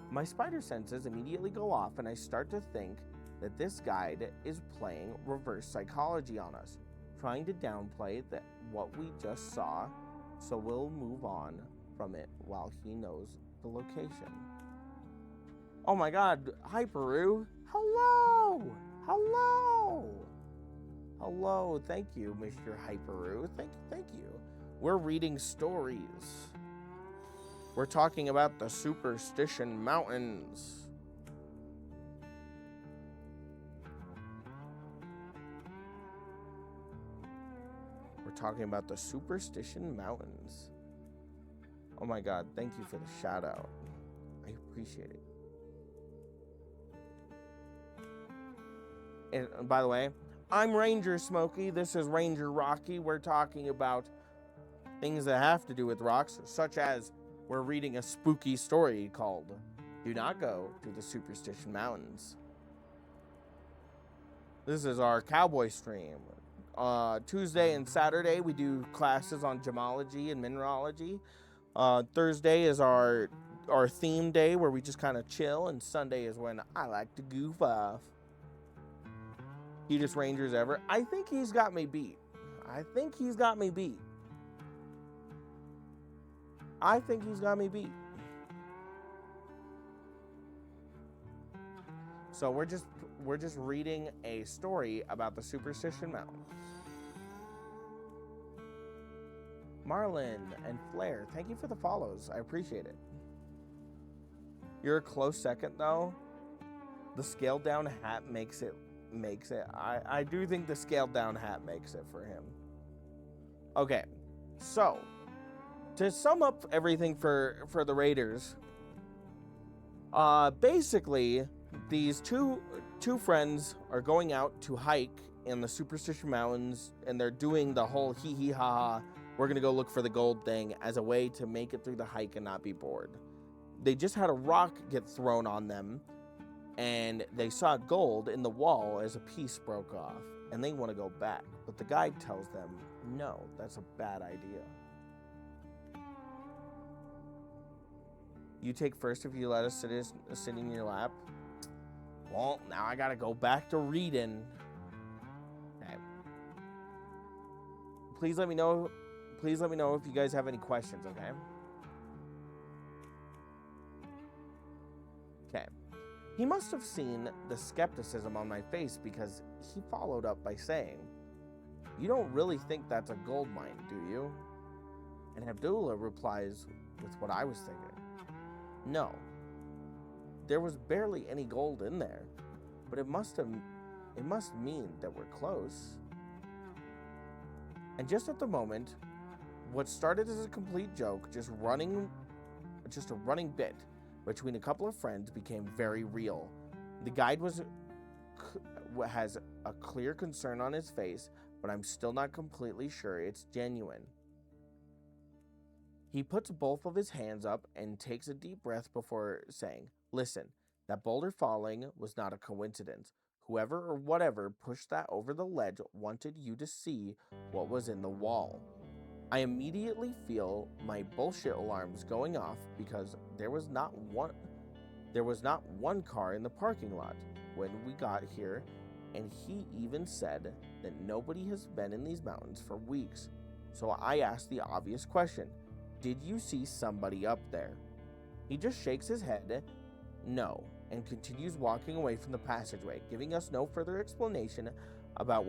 My spider senses immediately go off, and I start to think that this guide is playing reverse psychology on us, trying to downplay what we just saw, so we'll move on from it while he knows the location. Oh my god, hi Peru. Hello! Hello! Hello, thank you, Mr. Hyperu. Thank you. We're reading stories. We're talking about the Superstition Mountains. We're talking about the Superstition Mountains. Oh my god, thank you for the shout out. I appreciate it. And by the way, I'm Ranger Smokey. This is Ranger Rocky. We're talking about things that have to do with rocks, such as we're reading a spooky story called Do Not Go to the Superstition Mountains. This is our cowboy stream. Tuesday and Saturday, we do classes on gemology and mineralogy. Thursday is our theme day where we just kind of chill, and Sunday is when I like to goof off. Cutest Rangers ever. I think he's got me beat. So we're just reading a story about the Superstition Mountains. Marlin and Flair, thank you for the follows. I appreciate it. You're a close second though. The scaled down hat makes it makes it. I do think the scaled down hat makes it for him. Okay, so to sum up everything for the Raiders, basically these two friends are going out to hike in the Superstition Mountains, and they're doing the whole hee hee ha ha, we're gonna go look for the gold thing as a way to make it through the hike and not be bored. They just had a rock get thrown on them, and they saw gold in the wall as a piece broke off, and they want to go back. But the guide tells them, no, that's a bad idea. You take first if you let us sit in your lap. Well, now I gotta go back to reading. Okay. Please let me know if you guys have any questions, okay? Okay. He must have seen the skepticism on my face, because he followed up by saying, you don't really think that's a gold mine, do you? And Abdullah replies with what I was thinking. No. There was barely any gold in there, but it must mean that we're close. And just at the moment, what started as a complete joke, just a running bit between a couple of friends, became very real. The guide has a clear concern on his face, but I'm still not completely sure it's genuine. He puts both of his hands up and takes a deep breath before saying, listen, that boulder falling was not a coincidence. Whoever or whatever pushed that over the ledge wanted you to see what was in the wall. I immediately feel my bullshit alarms going off, because there was not one car in the parking lot when we got here, and he even said that nobody has been in these mountains for weeks. So I asked the obvious question, did you see somebody up there? He just shakes his head, no, and continues walking away from the passageway, giving us no further explanation about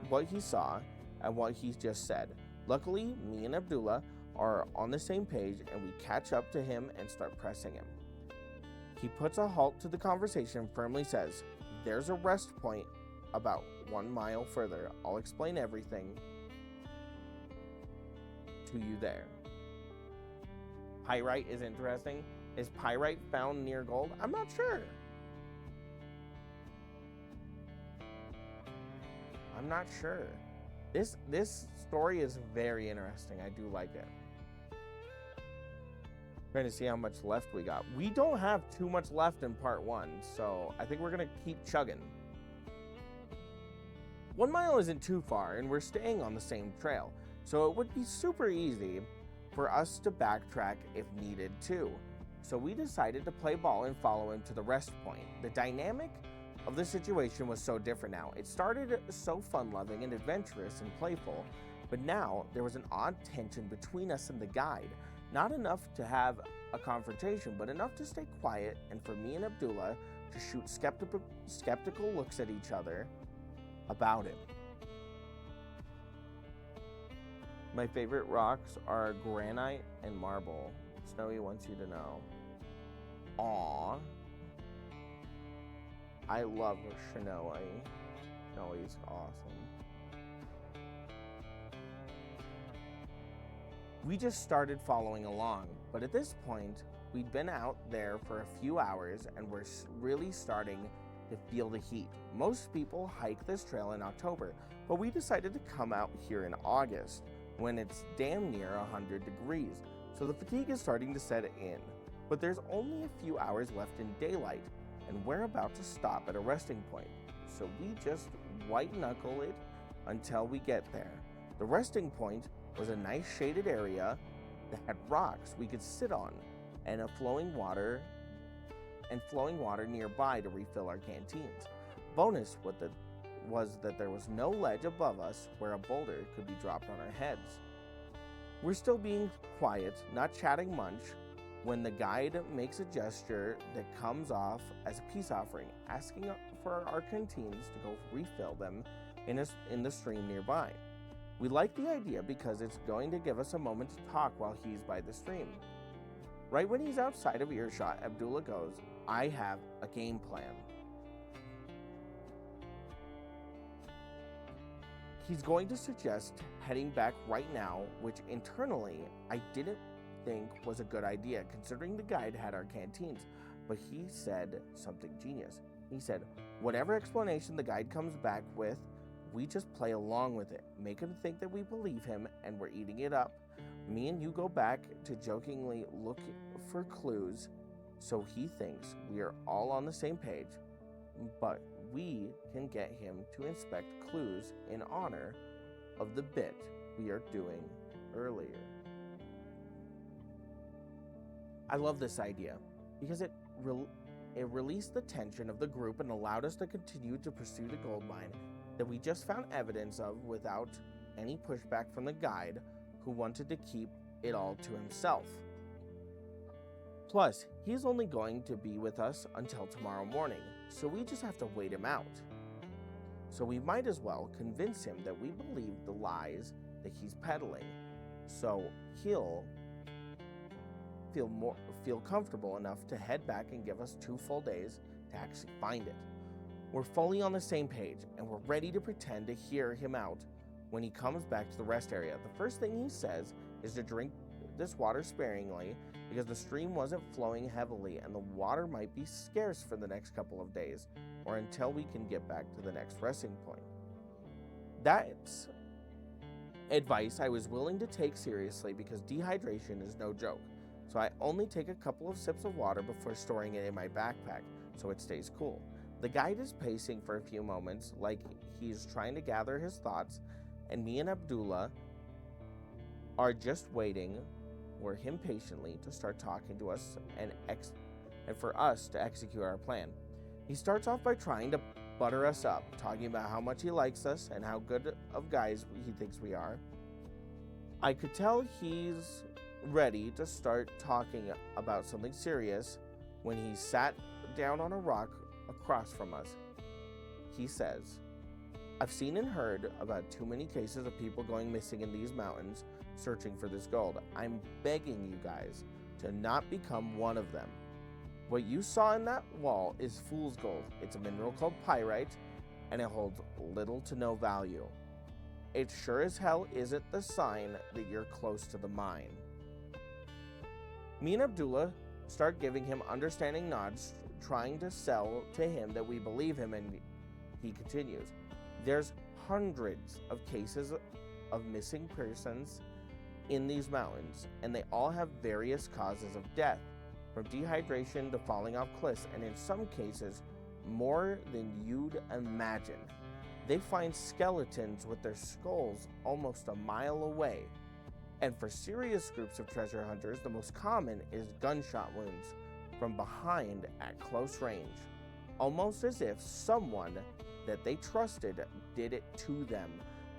what he saw and what he just said. Luckily, me and Abdullah are on the same page, and we catch up to him and start pressing him. He puts a halt to the conversation and firmly says, there's a rest point about 1 mile further. I'll explain everything to you there. Pyrite is interesting. Is pyrite found near gold? I'm not sure. I'm not sure. This story is very interesting. I do like it. Trying to see how much left we got. We don't have too much left in part 1, so I think we're gonna keep chugging. 1 mile isn't too far, and we're staying on the same trail, so it would be super easy for us to backtrack if needed too. So we decided to play ball and follow him to the rest point. The dynamic of the situation was so different now. It started so fun-loving and adventurous and playful, but now there was an odd tension between us and the guide. Not enough to have a confrontation, but enough to stay quiet and for me and Abdullah to shoot skeptical looks at each other about it. My favorite rocks are granite and marble. Snowy wants you to know. Aww. I love Snowy. Snowy's awesome. We just started following along, but at this point, we'd been out there for a few hours and we're really starting to feel the heat. Most people hike this trail in October, but we decided to come out here in August when it's damn near 100 degrees, so the fatigue is starting to set in. But there's only a few hours left in daylight, and we're about to stop at a resting point, so we just white knuckle it until we get there. The resting point was a nice shaded area that had rocks we could sit on and flowing water nearby to refill our canteens. Bonus was that there was no ledge above us where a boulder could be dropped on our heads. We're still being quiet, not chatting much, when the guide makes a gesture that comes off as a peace offering, asking for our canteens to go refill them in the stream nearby. We like the idea because it's going to give us a moment to talk while he's by the stream. Right when he's outside of earshot, Abdullah goes, I have a game plan. He's going to suggest heading back right now, which internally I didn't think was a good idea considering the guide had our canteens, but he said something genius. He said, whatever explanation the guide comes back with, we just play along with it, make him think that we believe him and we're eating it up. Me and you go back to jokingly look for clues so he thinks we are all on the same page, but we can get him to inspect clues in honor of the bit we are doing earlier. I love this idea because it released the tension of the group and allowed us to continue to pursue the gold mine that we just found evidence of without any pushback from the guide who wanted to keep it all to himself. Plus, he's only going to be with us until tomorrow morning, so we just have to wait him out. So we might as well convince him that we believe the lies that he's peddling, so he'll feel comfortable enough to head back and give us 2 full days to actually find it. We're fully on the same page, and we're ready to pretend to hear him out when he comes back to the rest area. The first thing he says is to drink this water sparingly because the stream wasn't flowing heavily and the water might be scarce for the next couple of days or until we can get back to the next resting point. That's advice I was willing to take seriously because dehydration is no joke. So I only take a couple of sips of water before storing it in my backpack so it stays cool. The guide is pacing for a few moments like he's trying to gather his thoughts, and me and Abdullah are just waiting for him patiently to start talking to us and for us to execute our plan. He starts off by trying to butter us up, talking about how much he likes us and how good of guys he thinks we are. I could tell he's ready to start talking about something serious when he sat down on a rock across from us. He says, I've seen and heard about too many cases of people going missing in these mountains searching for this gold. I'm begging you guys to not become one of them. What you saw in that wall is fool's gold. It's a mineral called pyrite, and it holds little to no value. It sure as hell isn't the sign that you're close to the mine. Me and Abdullah start giving him understanding nods, trying to sell to him that we believe him, and he continues. There's hundreds of cases of missing persons in these mountains, and they all have various causes of death, from dehydration to falling off cliffs, and in some cases, more than you'd imagine. They find skeletons with their skulls almost a mile away. And for serious groups of treasure hunters, the most common is gunshot wounds from behind at close range, almost as if someone that they trusted did it to them.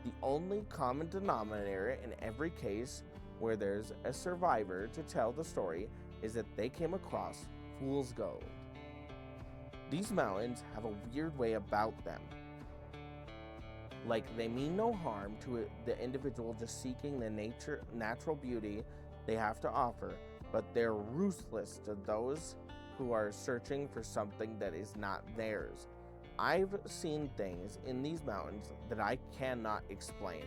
The only common denominator in every case where there's a survivor to tell the story is that they came across fool's gold. These mountains have a weird way about them. Like, they mean no harm to the individual just seeking the natural beauty they have to offer, but they're ruthless to those who are searching for something that is not theirs. I've seen things in these mountains that I cannot explain,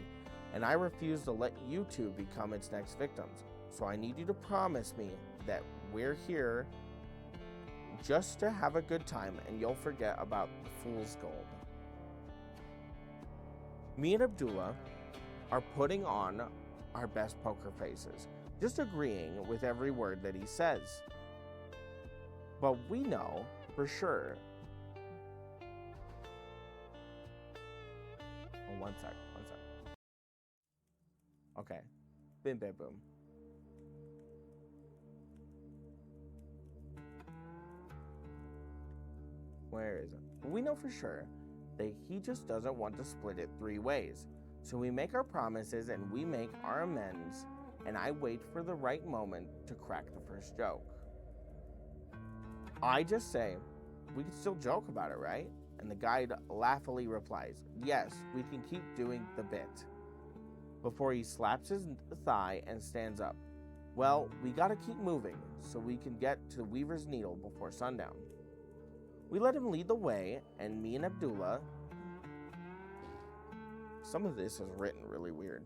and I refuse to let you two become its next victims. So I need you to promise me that we're here just to have a good time and you'll forget about the fool's gold. Me and Abdullah are putting on our best poker faces, just agreeing with every word that he says. But we know for sure. Oh, one sec. Okay. Bim bam boom. Where is it? We know for sure that he just doesn't want to split it 3 ways. So we make our promises and we make our amends, and I wait for the right moment to crack the first joke. I just say, we can still joke about it, right? And the guide laughingly replies, yes, we can keep doing the bit. Before he slaps his thigh and stands up. Well, we gotta keep moving so we can get to the Weaver's Needle before sundown. We let him lead the way, and me and Abdullah Some of this is written really weird.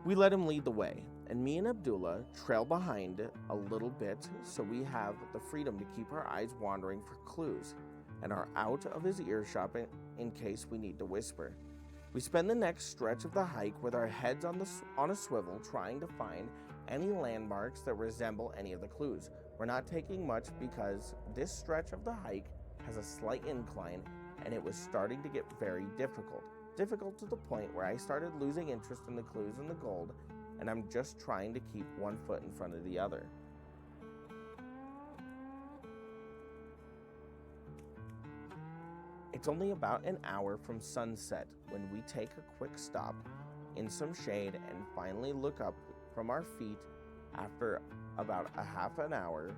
We let him lead the way, and me and Abdullah trail behind a little bit so we have the freedom to keep our eyes wandering for clues and are out of his earshot in case we need to whisper. We spend the next stretch of the hike with our heads on a swivel trying to find any landmarks that resemble any of the clues. We're not taking much because this stretch of the hike has a slight incline and it was starting to get very difficult. Difficult to the point where I started losing interest in the clues and the gold, and I'm just trying to keep one foot in front of the other. It's only about an hour from sunset when we take a quick stop in some shade and finally look up from our feet after about a half an hour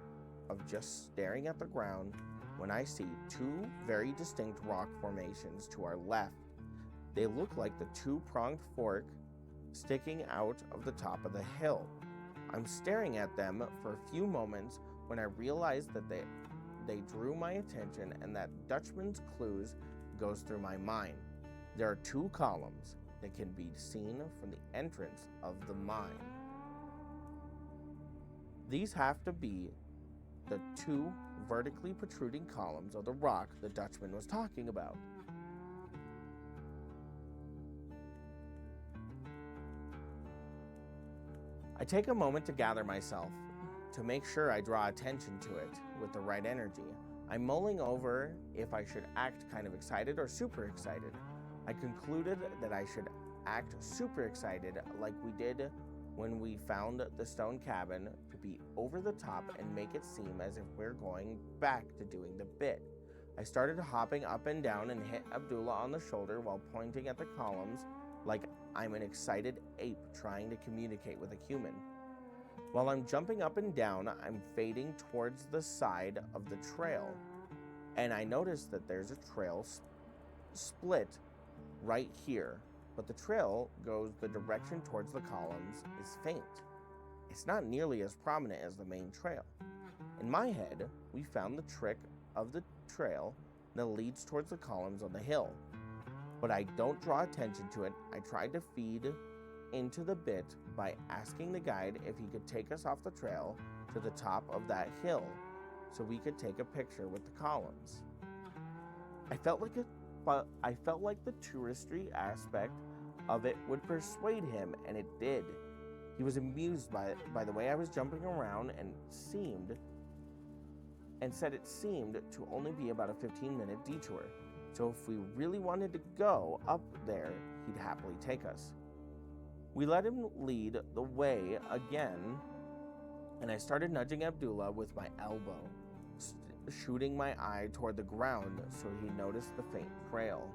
of just staring at the ground when I see two very distinct rock formations to our left. They look like the two-pronged fork sticking out of the top of the hill. I'm staring at them for a few moments when I realize that they drew my attention and that Dutchman's clues goes through my mind. There are two columns that can be seen from the entrance of the mine. These have to be the two vertically protruding columns of the rock the Dutchman was talking about. I take a moment to gather myself, to make sure I draw attention to it with the right energy. I'm mulling over if I should act kind of excited or super excited. I concluded that I should act super excited like we did when we found the stone cabin, to be over the top and make it seem as if we're going back to doing the bit. I started hopping up and down and hit Abdullah on the shoulder while pointing at the columns like I'm an excited ape trying to communicate with a human. While I'm jumping up and down, I'm fading towards the side of the trail, and I notice that there's a trail split right here, but the trail goes the direction towards the columns is faint. It's not nearly as prominent as the main trail. In my head, we found the trick of the trail that leads towards the columns on the hill. But I don't draw attention to it. I tried to feed into the bit by asking the guide if he could take us off the trail to the top of that hill so we could take a picture with the columns. I felt like the touristy aspect of it would persuade him, and it did. He was amused by the way I was jumping around and said it seemed to only be about a 15-minute detour. So if we really wanted to go up there, he'd happily take us. We let him lead the way again, and I started nudging Abdullah with my elbow, shooting my eye toward the ground so he noticed the faint trail.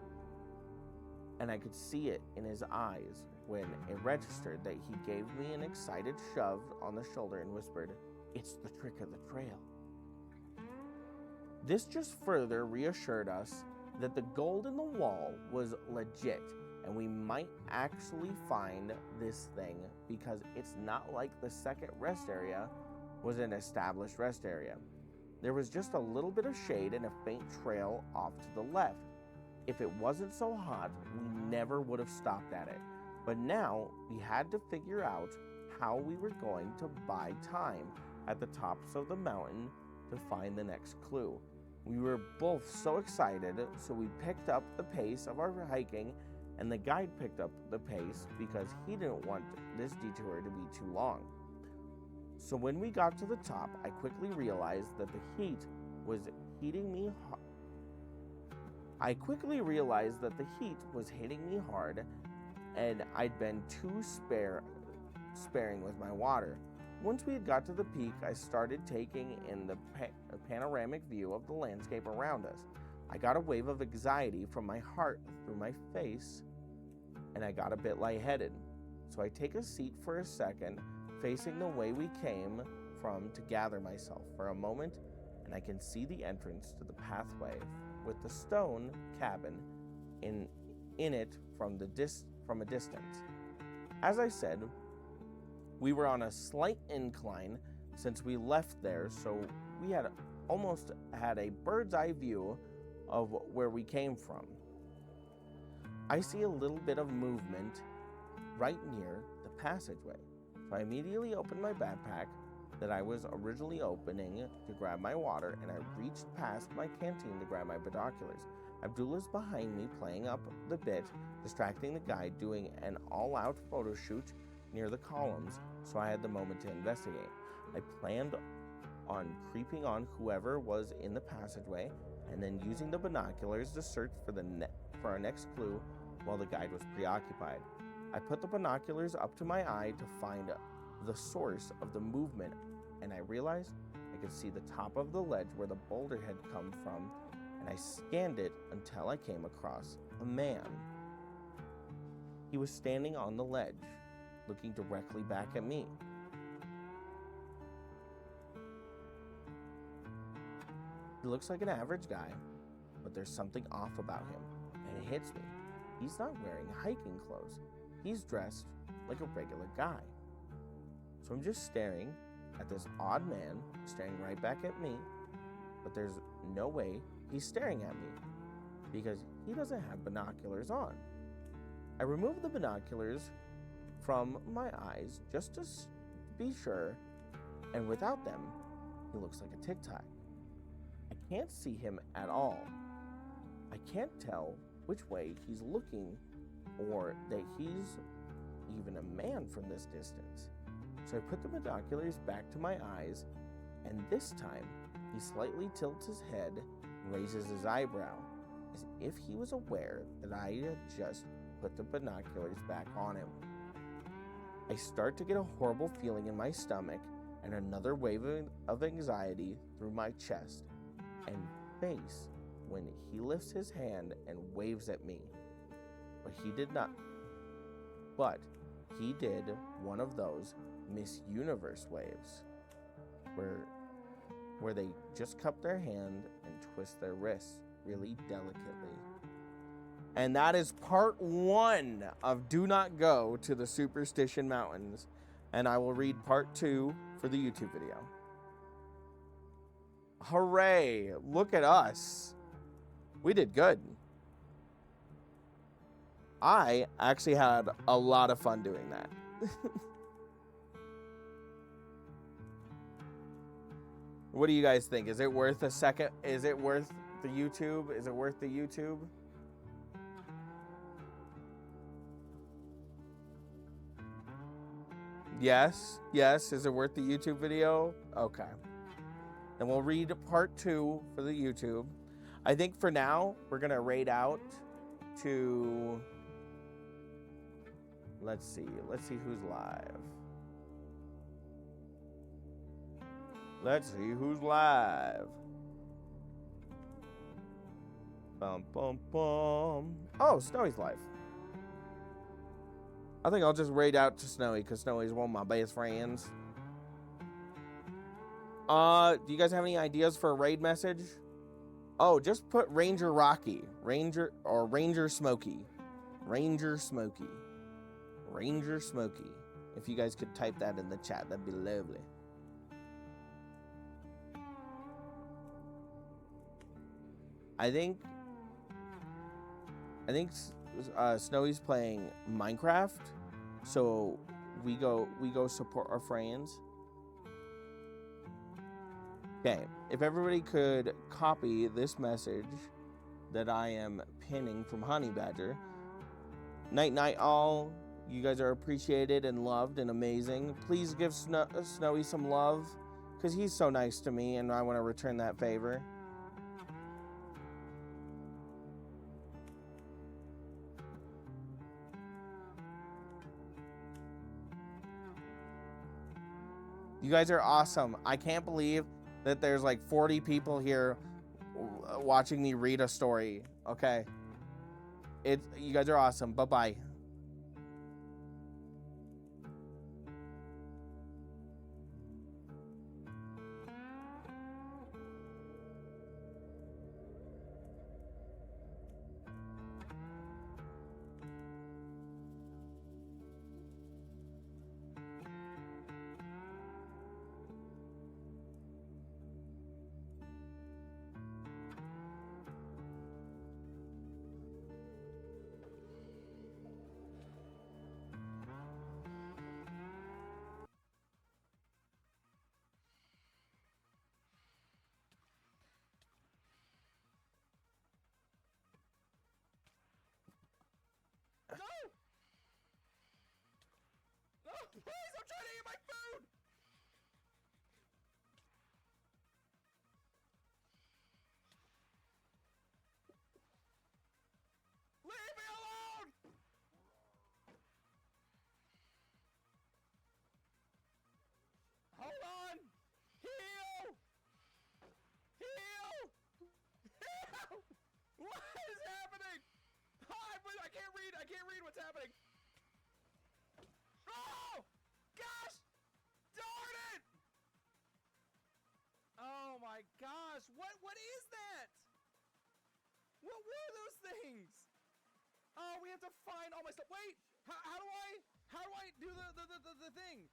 And I could see it in his eyes when it registered that he gave me an excited shove on the shoulder and whispered, "It's the trick of the trail." This just further reassured us that the gold in the wall was legit, and we might actually find this thing because it's not like the second rest area was an established rest area. There was just a little bit of shade and a faint trail off to the left. If it wasn't so hot, we never would have stopped at it. But now we had to figure out how we were going to buy time at the tops of the mountain to find the next clue. We were both so excited, so we picked up the pace of our hiking, and the guide picked up the pace because he didn't want this detour to be too long. So when we got to the top, I quickly realized that the heat was hitting me hard, and I'd been too sparing with my water. Once we had got to the peak, I started taking in the panoramic view of the landscape around us. I got a wave of anxiety from my heart through my face, and I got a bit lightheaded. So I take a seat for a second, facing the way we came from to gather myself for a moment, and I can see the entrance to the pathway with the stone cabin in it from a distance. As I said, we were on a slight incline since we left there, so we had almost had a bird's eye view of where we came from. I see a little bit of movement right near the passageway. So I immediately opened my backpack that I was originally opening to grab my water, and I reached past my canteen to grab my binoculars. Abdullah's behind me playing up the bit, distracting the guy doing an all-out photo shoot near the columns, so I had the moment to investigate. I planned on creeping on whoever was in the passageway and then using the binoculars to search for our next clue while the guide was preoccupied. I put the binoculars up to my eye to find the source of the movement, and I realized I could see the top of the ledge where the boulder had come from, and I scanned it until I came across a man. He was standing on the ledge, looking directly back at me. He looks like an average guy, but there's something off about him, and it hits me. He's not wearing hiking clothes. He's dressed like a regular guy. So I'm just staring at this odd man staring right back at me, but there's no way he's staring at me because he doesn't have binoculars on. I removed the binoculars from my eyes just to be sure, and without them, he looks like a tic-tac. I can't see him at all. I can't tell which way he's looking or that he's even a man from this distance. So I put the binoculars back to my eyes, and this time he slightly tilts his head and raises his eyebrow, as if he was aware that I had just put the binoculars back on him. I start to get a horrible feeling in my stomach and another wave of anxiety through my chest and face when he lifts his hand and waves at me. But he did one of those Miss Universe waves where they just cup their hand and twist their wrists really delicately. And that is part 1 of Do Not Go to the Superstition Mountains. And I will read part 2 for the YouTube video. Hooray! Look at us. We did good. I actually had a lot of fun doing that. What do you guys think? Is it worth a second? Is it worth the YouTube? Is it worth the YouTube? Yes. Yes. Is it worth the YouTube video? Okay. Then we'll read part 2 for the YouTube. I think for now, we're going to raid out to... Let's see who's live. Let's see who's live. Bum, bum, bum. Oh, Snowy's live. I think I'll just raid out to Snowy because Snowy's one of my best friends. Do you guys have any ideas for a raid message? Oh, just put Ranger Rocky. Ranger Smokey. Ranger Smokey. Ranger Smokey. If you guys could type that in the chat, that'd be lovely. I think Snowy's playing Minecraft, so we go support our friends. Okay, if everybody could copy this message that I am pinning from Honey Badger. Night all. You guys are appreciated and loved and amazing. Please give Snowy some love, because he's so nice to me and I want to return that favor. You guys are awesome. I can't believe that there's like 40 people here watching me read a story. Okay. You guys are awesome. Bye-bye. No, please, I'm trying to eat my food. Leave me alone. Hold on. Heal. Heal. Heal. What is happening? I can't read. I can't read what's happening. Oh! Gosh! Darn it! Oh my gosh! What is that? What were those things? Oh, we have to find all my stuff. Wait! How do I do the thing?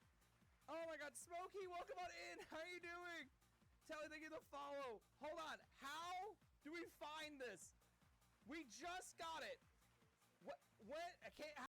Oh my god, Smokey, welcome on in. How are you doing? Telly, thank you for the follow. Hold on. How do we find this? We just got it. What? I can't.